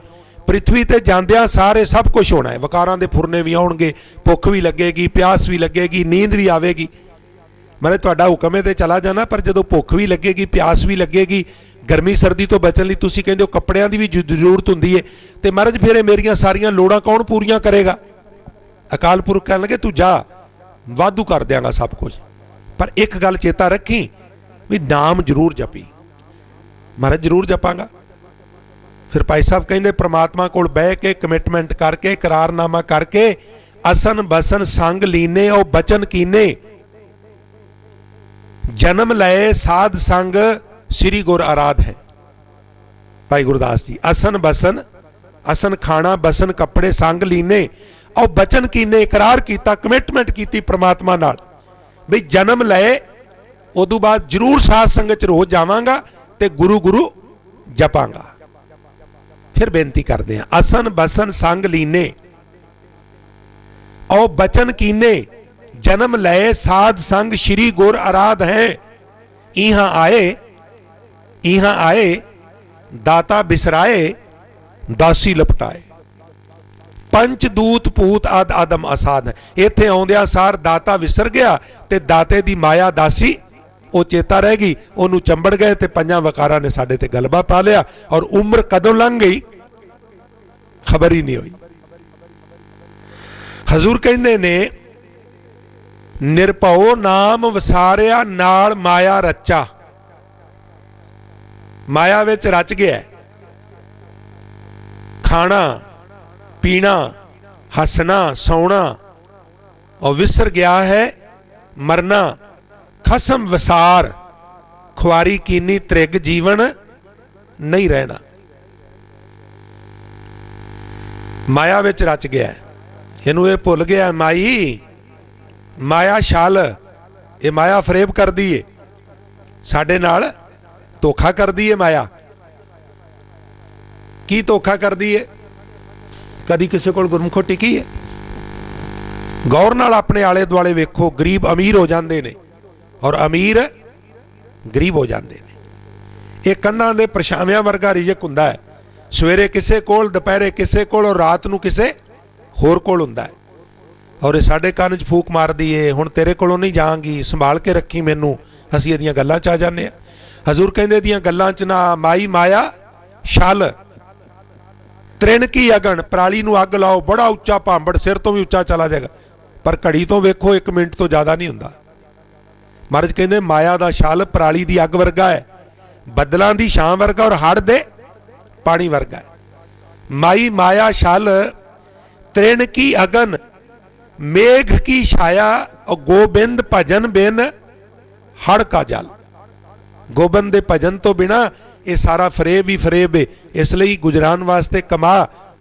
पृथ्वी ते जांदियां सारे सब कुछ होना है, वकारां दे फुरने भी आउणगे, भुख भी लगेगी, प्यास भी लगेगी, नींद भी आवेगी। मैंने तुहाडा हुक्म है ते चला जाना, पर जदों भुख भी लगेगी, प्यास भी लगेगी, गर्मी सर्दी तो बचन लई तुसीं कहंदे हो कपड़ियां दी भी जरूरत हुंदी है, ते महाराज फिर मेरियां सारियां लोड़ां कौन पूरीआं करेगा? अकाल पुरख कहण लगे तू जा, वाधू कर देंगा सब कुछ, पर एक गल चेता रखी भी नाम जरूर जपी। महाराज जरूर जपांगा। फिर भाई साहब कहंदे परमात्मा कोल बह के कमिटमेंट करके, करारनामा करके, असन बसन संग लीने और बचन कीने, जन्म लए साध संग श्री गुर आराध है। भाई गुरदास जी असन बसन, असन खाना बसन कपड़े संग लीने और बचन कीने, इकरार किया, कमिटमेंट की परमात्मा नाल भी जन्म लए उदों बाद जरूर साध संगत रोज जावांगा ते गुरु गुरु जपांगा। फिर बेनती करते हैं असन बसन संग लीने और बचन कीने, जन्म लए साध संग श्री गुर आराध हैं। इहां आए दाता बिसराए, दासी लपटाए, पंचदूत पूत आद आदम असाध। इत्थे आउंदियां सार दाता विसर गया ते दाते दी माया दासी वो चेता रह गई, उन्होंने चंबड़ गए ते पंजां वकारां ने साडे ते गलबा पा लिया और उम्र कदों लंघ गई खबर ही नहीं हुई। ਹਜ਼ੂਰ ਕਹਿੰਦੇ ਨੇ ਨਿਰਭਉ ਨਾਮ ਵਸਾਰਿਆ ਨਾਲ ਮਾਇਆ ਰਚਾ। ਮਾਇਆ ਵਿੱਚ ਰਚ ਗਿਆ, ਖਾਣਾ ਪੀਣਾ हंसना सौना, और विसर गया है मरना। खसम विसार खुआरी कीनी त्रिग जीवन नहीं रहना। माया विच रच गया, इनू ये भुल गया माई माया छल, ये माया फरेब कर दी है, साडे नाल धोखा कर दी है। माया की धोखा कर दी है? कदी किसी को गुरमुखो टिकी है? गौर नाल अपने आले दुआले वेखो, गरीब अमीर हो जाते हैं और अमीर गरीब हो जाते हैं। ये कंधां दे परछावियां वर्गा रिजक हुंदा है, सवेरे किसे कोल, दोपहरे किसे कोल और रात नूं किसे होर कोल हुंदा है। और ये साडे कंन च फूक मारदी है, हुण तेरे कोलों नहीं जावांगी, संभाल के रखी मैनू। असीं इहदियां गल्लां च आ जांदे आ। हजूर कहंदे इहदियां गल्लां च ना माई माया छल। त्रिण की अगन, पराली नूं अग लाओ, बड़ा उच्चा भांबड़, सिर तो भी उच्चा चला जाएगा, पर घड़ी तो वेखो 1 मिनट तो ज़्यादा नहीं हुंदा। महाराज कहंदे माया दा छल पराली दी अग वर्गा है, बदलां दी छां वर्गा और हड़ दे पानी वर्गा है। माई माया छल त्रिण की अगन, मेघ की छाया और गोबिंद भजन बिन हड़ का जल। गोबिंद दे भजन तो बिना ये सारा फरेब ही फरेब है, इसलिए गुजरान वास्ते कमा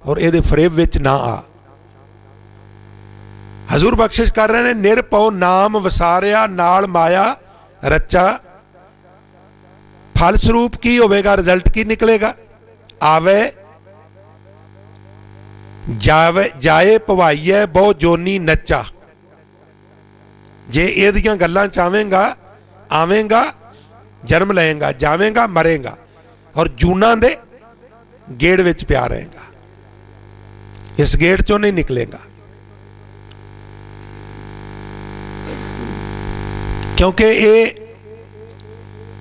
और ये फरेब विच ना आ। हजूर बख्शिश कर रहे हैं, निरभउ नाम वसारिया नाल माया रचा। फलस्वरूप की होगा, रिजल्ट की निकलेगा? आवे जावे जाए भवाइए बहु जोनी नचा। जे इहदियां गल्लां चावेंगा, आवेंगा जन्म लेगा, जावेंगा मरेगा और जूना दे गेड़ विच पिया रहेगा, इस गेड़ चों नहीं निकलेगा। क्योंकि ये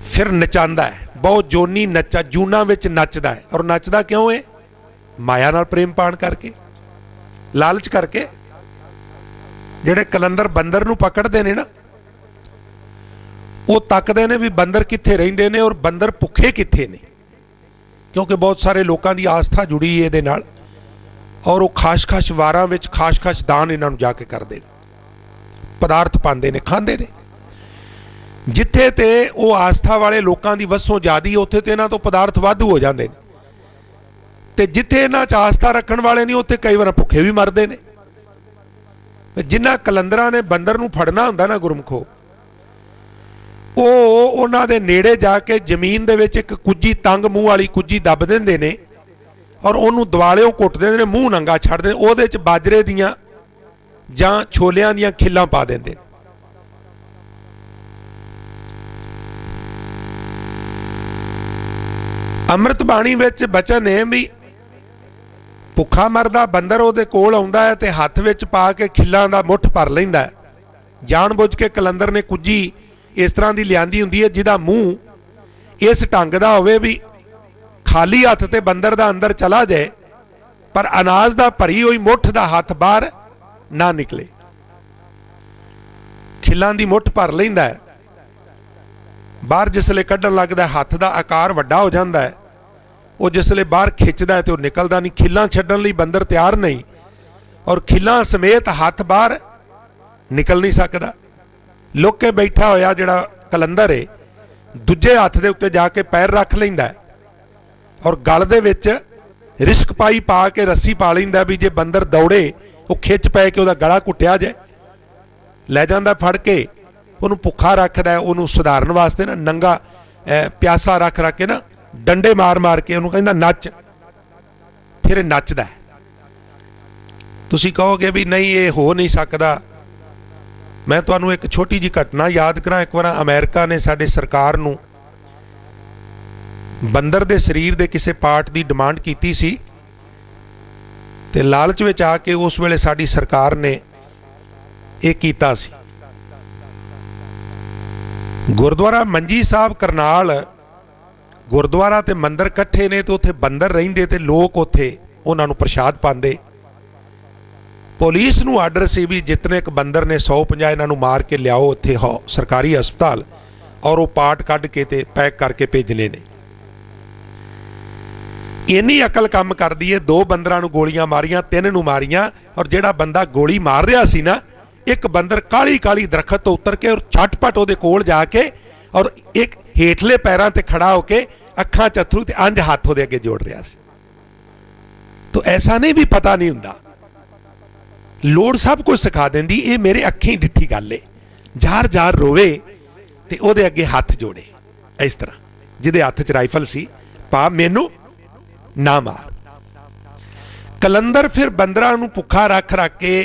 फिर नचांदा है, बहुत जोनी नचा, जूना विच नचदा है। और नचदा क्यों है? माया नाल प्रेम पाण करके, लालच करके। जिहड़े कलंदर बंदर नूं पकड़दे ने ना, वो तकदे ने भी बंदर कित्थे रहिंदे ने और बंदर भुखे कित्थे ने। क्योंकि बहुत सारे लोगों की आस्था जुड़ी है इहदे नाल, और वो खास खास वारां विच खास खास दान इन्हां नूं जाके करदे ने, पदार्थ पांदे ने, खांदे ने। जिथे ते वो आस्था वाले लोगों की वसों ज़्यादा है, उत्थे ते इन्हां तो पदार्थ वाधू हो जाते हैं। ते जिथे इन्हां च आस्था रखण वाले नहीं, उत्थे कई बार भुखे भी मरदे ने। जिन्हां कलंदरां ने बंदर नूं फड़ना हुंदा ना गुरमुखो, ਉਹ ਉਹਨਾਂ ਦੇ ਨੇੜੇ ਜਾ ਕੇ ਜ਼ਮੀਨ ਦੇ ਵਿੱਚ ਇੱਕ ਕੁੱਜੀ, ਤੰਗ ਮੂੰਹ ਵਾਲੀ ਕੁੱਜੀ ਦੱਬ ਦਿੰਦੇ ਨੇ ਔਰ ਉਹਨੂੰ ਦਿਵਾਲਿਓਂ ਕੁੱਟ ਦਿੰਦੇ ਨੇ, ਮੂੰਹ ਨੰਗਾ ਛੱਡ ਦਿੰਦੇ, ਉਹਦੇ 'ਚ ਬਾਜਰੇ ਦੀਆਂ ਜਾਂ ਛੋਲਿਆਂ ਦੀਆਂ ਖਿੱਲਾਂ ਪਾ ਦਿੰਦੇ ਨੇ। ਅੰਮ੍ਰਿਤ ਬਾਣੀ ਵਿੱਚ ਬਚਨ ਹੈ ਵੀ ਭੁੱਖਾ ਮਰਦਾ ਬੰਦਰ ਉਹਦੇ ਕੋਲ ਆਉਂਦਾ ਹੈ ਤੇ ਹੱਥ ਵਿੱਚ ਪਾ ਕੇ ਖਿੱਲਾਂ ਦਾ ਮੁੱਠ ਭਰ ਲੈਂਦਾ ਹੈ। ਜਾਣ ਬੁੱਝ ਕੇ ਕਲੰਦਰ ਨੇ ਕੁੱਜੀ इस तरह की लियांदी हुंदी है जिहदा मूँह इस ढंग का होवे भी खाली हथ ते बंदर दा अंदर चला जाए, पर अनाज दा भरी हुई मुठ दा हथ बाहर ना निकले। खिल्लां दी मुठ भर लैंदा है, बाहर जिसले कड्ढण लगदा हथ दा आकार वड्डा हो जाता है, वो जिसले बाहर खिंचदा है तो निकलदा नहीं। खिल्लां छड्डण लई बंदर तैयार नहीं और खिल्लां समेत हथ बाहर निकल नहीं सकदा। लुक के बैठा होया जिहड़ा कलंदर है, दूजे हथ दे उत्ते जाके पैर रख लैंदा है और गल दे विच रिस्क पाई पा के रस्सी पा लैंदा भी जे बंदर दौड़े वो खिच पै के उहदा गला घुट्टिया जाए, लै जांदा फड़ के, उहनूं भुक्खा रखदा है। उहनूं सुधारन वास्ते ना नंगा प्यासा रख रख के ना डंडे मार मार के उहनूं कहंदा नच, फिर नचदा है। तुसीं कहोगे भी नहीं ये हो नहीं सकदा। मैं तुहानूं एक छोटी जी घटना याद करा। एक बार अमेरिका ने साडे सरकार नूं बंदर दे शरीर दे किसी पार्ट की डिमांड की सी ते लालच विच आके उस वेले साडी सरकार ने ये कीता सी। गुरुद्वारा मंजी साहब करनाल गुरुद्वारा ते मंदिर इकट्ठे ने, तो उत्थे बंदर रहिंदे ते लोग उत्थे उन्हां नूं प्रशाद पांदे पुलिस नूं आर्डर सी भी जितने एक बंदर ने 150 इन्हां नूं मार के लियाओ उत्थे सरकारी हस्पताल और वो पार्ट कढ़ के ते पैक करके भेजने ने। इन्नी अकल काम करदी है। 2 बंदरां नूं गोलियां मारियां, 3 नूं मारियां, और जिहड़ा बंदा गोली मार रहा सी ना, एक बंदर काली काली दरखत तो उतर के और झटपट उहदे कोल जाके और एक हेठले पैरां ते खड़ा होके अखां च अथरू ते अंज हाथ उहदे अगे जोड़ रहा सी। तो ऐसा नहीं भी पता नहीं हुंदा, लोड़ सब कुछ सिखा देंदी। ये मेरे अखीं डिठी गल है। जार जार रोवे ते उहदे अगे हथ जोड़े इस तरह, जिहदे हथ च राइफल सी, पा मैनू ना मार। कलंदर फिर बंदरां नूं भुखा रख रख के,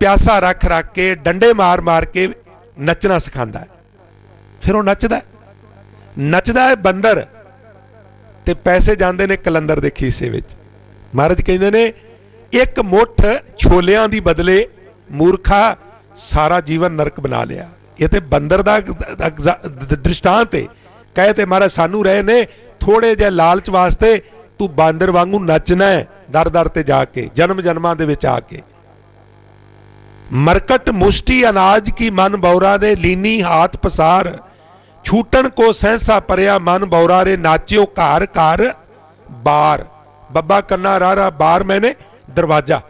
प्यासा रख रख के, डंडे मार मार के नचना सिखांदा है। फिर वो नचदा है बंदर ते पैसे जांदे ने कलंदर दे खीसे विच। महाराज कहंदे ने एक मुठ छोलियां दी बदले मूर्खा सारा जीवन नरक बना लिया। ये ते बंदर दा दृष्टांत है। कहे ते महाराज सानू रहे ने थोड़े जे लालच वास्ते तू बांदर वांगू नचना है दर दर ते जाके, जन्म जन्मां दे विच आके। मरकट मुष्टि अनाज की मन बौरा ने लीनी हाथ पसार, छूटन को सहसा परया मन बौरा रे नाचियो घर घर बार। बब्बा कन्ना रारा बार मैंने दरवाजा।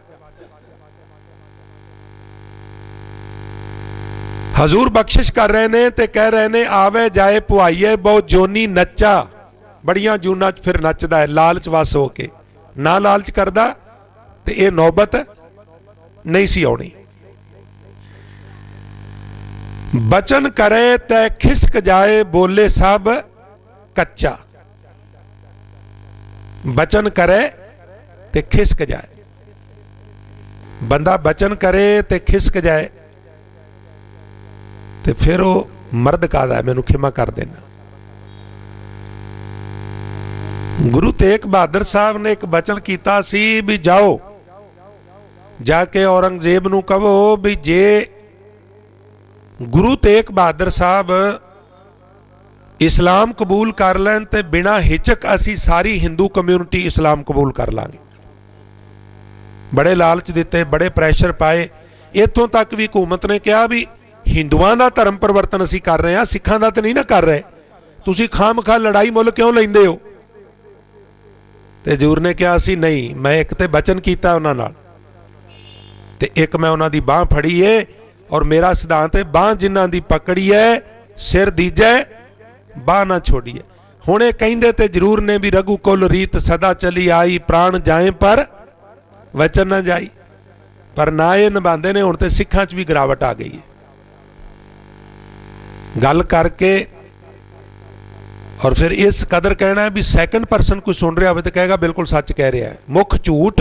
हजूर बख्शिश कर रहे ने ते कह रहे ने आवे जाए पुआइए बहुत जोनी नच्चा। बड़ियां जूना फिर नचदा है लालच वस होके। ना लालच करदा ते ये नौबत नहीं सी आउणी। बचन करे तै खिसक जाए बोले सब कच्चा। बचन करे ते खिसक जाए। बंदा बचन करे ते खिसक जाए ते फिर वो मर्द कहदा है मैनू खिमा कर देना। गुरु तेग बहादुर साहब ने एक बचन किया सी भी जाओ जाके औरंगजेब नू कहो भी जे गुरु तेग बहादुर साहब इस्लाम कबूल कर लैन ते बिना हिचक असी सारी हिंदू कम्यूनिटी इस्लाम कबूल कर लांगे। बड़े लालच दिते, बड़े प्रैशर पाए। इतों तक भी हुकूमत ने कहा भी हिंदुआं दा धर्म परिवर्तन असी कर रहे हैं, सिखां दा तो नहीं ना कर रहे, तुसी खामखा लड़ाई मुल क्यों लैंदे हो। ते हजूर ने कहा असी नहीं, मैं एक ते बचन किया उन्हां नाल ते एक मैं उन्हां दी बांह फड़ी है और मेरा सिद्धांत है बांह जिन्हां दी पकड़ी है सिर दीजै बांह ना छोड़िए। हुणे कहिंदे ते जरूर ने भी रघुकुल रीत सदा चली आई, प्राण जाए पर वचन ना जाई, पर ना ये निभांदे ने। हुण ते सिखां च भी गिरावट आ गई है। गल करके और फिर इस कदर कहना है भी सैकंड परसन कोई सुन रहा हो तो कहेगा बिल्कुल सच कह रहा है। मुख झूठ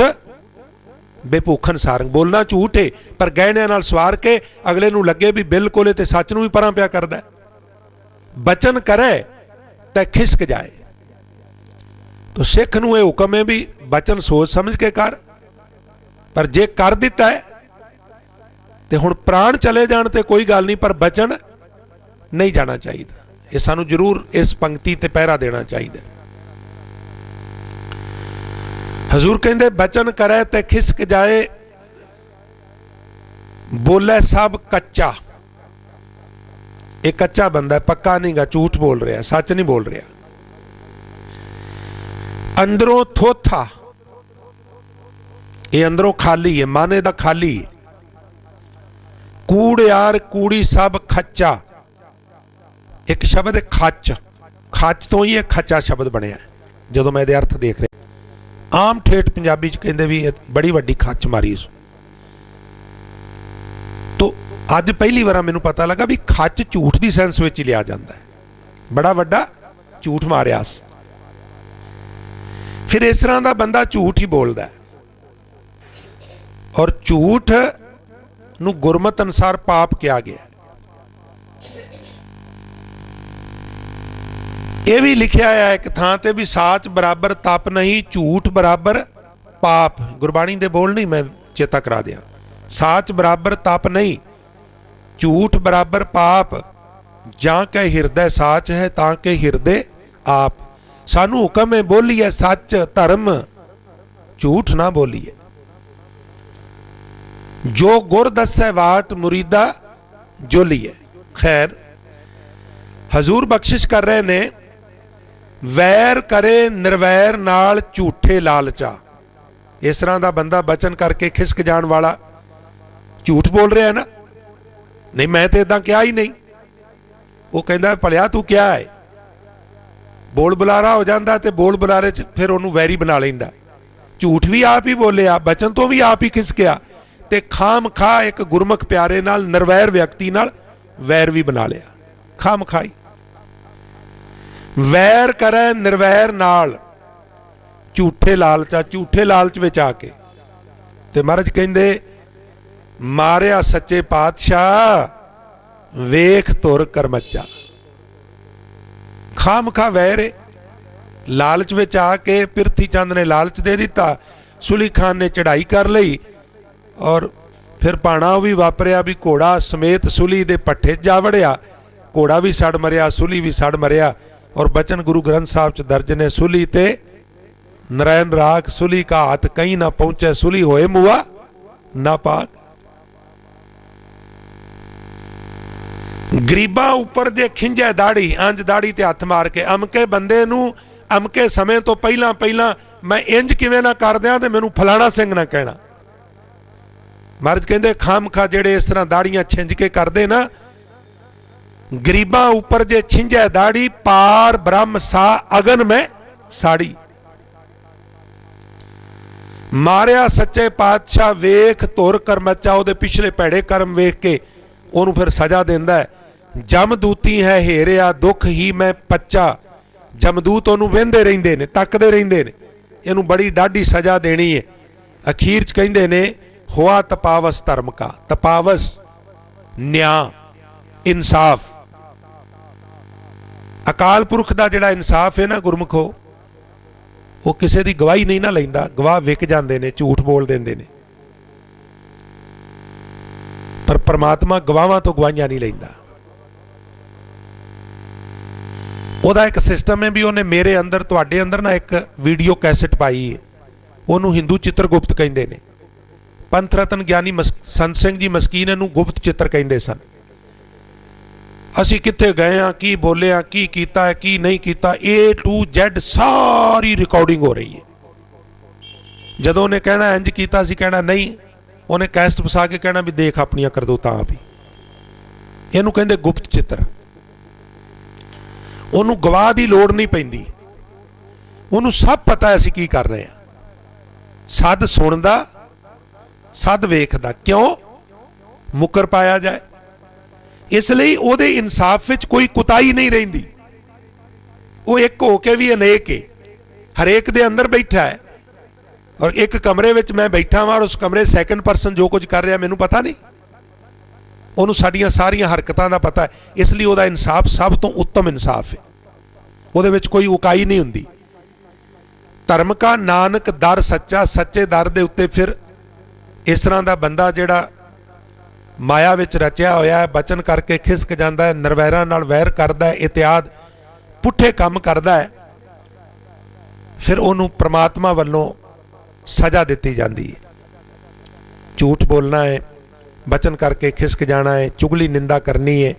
बेभूखन सारंग, बोलना झूठ है पर गहणियां नाल सवार के अगले नूं लगे भी बिल्कुल ते सच नूं भी परां पिया करदा है। बचन करे ते खिसक जाए। तो सिख नूं यह हुक्म है भी बचन सोच समझ के कर, पर जे कर दिता है तो हुण प्राण चले जाण ते कोई गल नहीं, पर बचन नहीं जाना चाहिए। ये सानू जरूर इस पंक्ति ते पहरा देना चाहिए। हजूर कहंदे बचन करे ते खिसक जाए बोले सब कच्चा। एक कच्चा बंदा है, पक्का नहीं गा, झूठ बोल रहा, सच नहीं बोल रहा। अंदरों थोथा, ये अंदरों खाली है, माने दा खाली है। कूड़ यार कूड़ी सब खच्चा। एक शब्द है खच, खच तो ही खच्चा शब्द बनया जो मैं अर्थ देख रहा। आम ठेठ पंजाबी च कहते भी बड़ी वड्डी खच मारी। तो अज पहली बार मैनू पता लगा भी खच झूठ की सेंस में ही लिया जाता है। बड़ा वड्डा झूठ मारिया। फिर इस तरह का बंदा झूठ ही बोलता है और झूठ नू गुरमत अनुसार पाप किया गया। यह भी लिखा है एक थां ते भी साच बराबर तप नहीं, झूठ बराबर पाप। गुरबाणी दे बोल नहीं मैं चेता करा दिया। साच बराबर तप नहीं, झूठ बराबर पाप। जां के हिरदे साच है तां के हिरदे आप। सानू हुक्म है बोलिए सच धर्म, झूठ ना बोलिए। जो गुर दसै वाट मुरीदा जोलीए। खैर, हजूर बख्शिश कर रहे ने, वैर करे निर्वैर नाल झूठे लालचा। इस तरह का बंदा बचन करके खिसक जाने वाला झूठ बोल रहा है ना, नहीं मैं तो इदा कहा ही नहीं। वो कहता भलिया तू क्या है, बोल बुलारा हो जाता तो बोल बुलारे च फिर उन्होंने वैरी बना लेंदा। झूठ भी आप ही बोलिया, बचन तो भी आप ही खिसकिया, ते खाम खा एक गुरमुख प्यारे नाल निर्वैर व्यक्ति नाल वैर भी बना लिया। खाम खाई वैर करे निर्वैर नाल झूठे लालचा, झूठे लालच विच आके ते महाराज कहंदे मारिया सच्चे पातशाह वेख तुर करमचा। खाम खा वैर लालच विच आके पिरथी चंद ने लालच दे दिता, सुली खान ने चढ़ाई कर ली और फिर पाणा भी वापरिया भी घोड़ा समेत सुली दे पट्ठे जा वड़िया। घोड़ा भी सड़ मरिया, सुली भी सड़ मरिया। और बचन गुरु ग्रंथ साहब च दर्ज ने, सुली ते नारायण राख सुली का हाथ कहीं ना पहुंचे, सुली होए मुआ ना पाक। गरीबा उपर जे खिंजे दाड़ी, अंज दाड़ी ते हथ मार के अमके बंदे नू अमके समय तो पहला पहला मैं इंज किवें ना कर दियां ते मैनू फलाना सिंह ना कहना। महाराज कहंदे खाम खा जेड़े इस तरह दाड़ियां छिंज के करदे ना, गरीबा उपर जे छिंजे दाड़ी पार ब्रह्म सा अगन में साड़ी। मारिया सच्चे पातशाह वेख तुर करमचा, उहदे पिछले भैड़े कर्म वेख के उहनूं फिर सजा देंदा है। जमदूती है हेरिया दुख ही मैं पच्चा। जमदूत उहनूं वेंदे रहिंदे ने, तकदे रहिंदे ने, इहनूं बड़ी डाढी सजा देनी है। अखीर च कहिंदे ने हुआ तपावस धर्म का। तपावस न्याय इंसाफ, अकाल पुरख का जिहड़ा इंसाफ है ना गुरमुखो, वो किसी की गवाही नहीं ना लैंदा। गवाह विक जाते हैं, झूठ बोल देंदे ने, पर परमात्मा गवाहां तो गवाहियां नहीं लैंदा। ਉਹਦਾ एक सिस्टम है भी उन्हें मेरे अंदर तुहाडे अंदर ना एक वीडियो कैसेट पाई है, ਉਹਨੂੰ हिंदू चित्रगुप्त कहते हैं। पंथ रतन ज्ञानी संत सिंह जी मस्कीन इहनूं गुप्त चित्र कहते सन। असी कित्थे गए हाँ, की बोले हाँ, की कीता है, की नहीं कीता, A to Z सारी रिकॉर्डिंग हो रही है। जदों उन्हें कहना इंज कीता, असी कहना नहीं, उन्हें कैसट फसा के कहना भी देख अपनियां करतूतां आप ही। इहनूं कहंदे गुप्त चित्र। उन्होंने गवाह की लोड़ नहीं पैंदी, उन्होंने सब पता है असीं की कर रहे हैं। सद सुनदा, सद वेखदा, क्यों मुकर पाया जाए, इसलिए उहदे इंसाफ विच कोई कुताही नहीं रहिंदी। वो एक होके भी अनेक है, हरेक दे अंदर बैठा है। और एक कमरे विच मैं बैठा वां और उस कमरे सैकेंड परसन जो कुछ कर रहा मैनूं पता नहीं, उन्होंने साड़ियां सारियां हरकतां दा पता है। इसलिए उहदा इंसाफ सब तो उत्तम इंसाफ है, उहदे विच कोई उकाई नहीं हुंदी। धर्म का नानक दर सच्चा, सच्चे दर दे उत्ते फिर इस तरह का बंदा जिहड़ा माया विच रचिया होया है, बचन करके खिसक जाता है, निर्वैरां नाल वैर करदा है, इत्याद पुठे काम करदा है, फिर उन्होंने परमात्मा वालों सजा दी जाती है। झूठ बोलना है, बचन करके खिसक जाना है, चुगली निंदा करनी है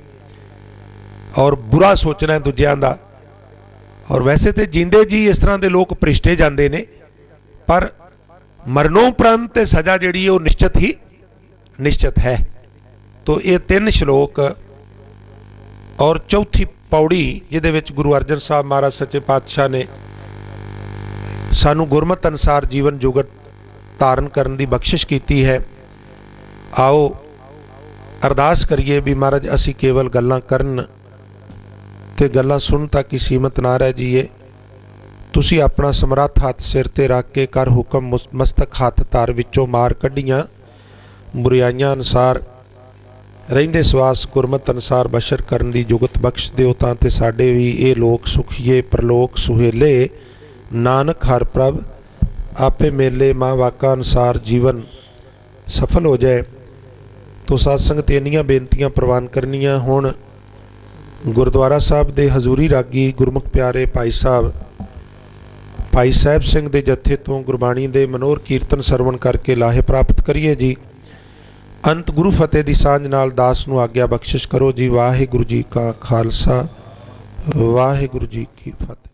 और बुरा सोचना है दूजियां दा। और वैसे तो जींदे जी इस तरह के लोग भ्रिष्टे जाते हैं, पर मरणोपरंत सजा जिहड़ी वो निश्चित ही निश्चित है। तो ये 3 श्लोक और चौथी पौड़ी जिहदे विच गुरु अर्जन साहब महाराज सच्चे पातशाह ने सानू गुरमत अनुसार जीवन जुगत धारण करने की बख्शिश की है। आओ अरदास करिए भी महाराज असी केवल गल्लां करन ते गल्लां सुन तक ही सीमित ना रह जाइए। तुसी अपना समर्थ हाथ सिर ते रख के कर हुक्म मस्तक हाथ तार विचों मार कढ़ियां बुराइयां अनुसार रहिंदे सवास गुरमत अनुसार बशर करन दी जुगत बख्श दिओ तां ते साडे भी ये लोक सुखीए परलोक सुहेले नानक हर प्रभ आपे मेले माँ वाका अनुसार जीवन सफल हो जाए। तो सत्संग इन्नियां बेनतियां प्रवान करनियां। हुण गुरुद्वारा साहब दे हजूरी रागी गुरमुख प्यारे भाई साहब सिंह दे जत्थे तो गुरबाणी दे मनोहर कीर्तन सरवण करके लाहे प्राप्त करिए जी। ਅੰਤ ਗੁਰੂ ਫਤਿਹ ਦੀ ਸਾਂਝ ਨਾਲ ਦਾਸ ਨੂੰ ਆਗਿਆ ਬਖਸ਼ਿਸ਼ ਕਰੋ ਜੀ। ਵਾਹਿਗੁਰੂ ਜੀ ਕਾ ਖਾਲਸਾ, ਵਾਹਿਗੁਰੂ ਜੀ ਕੀ ਫਤਿਹ।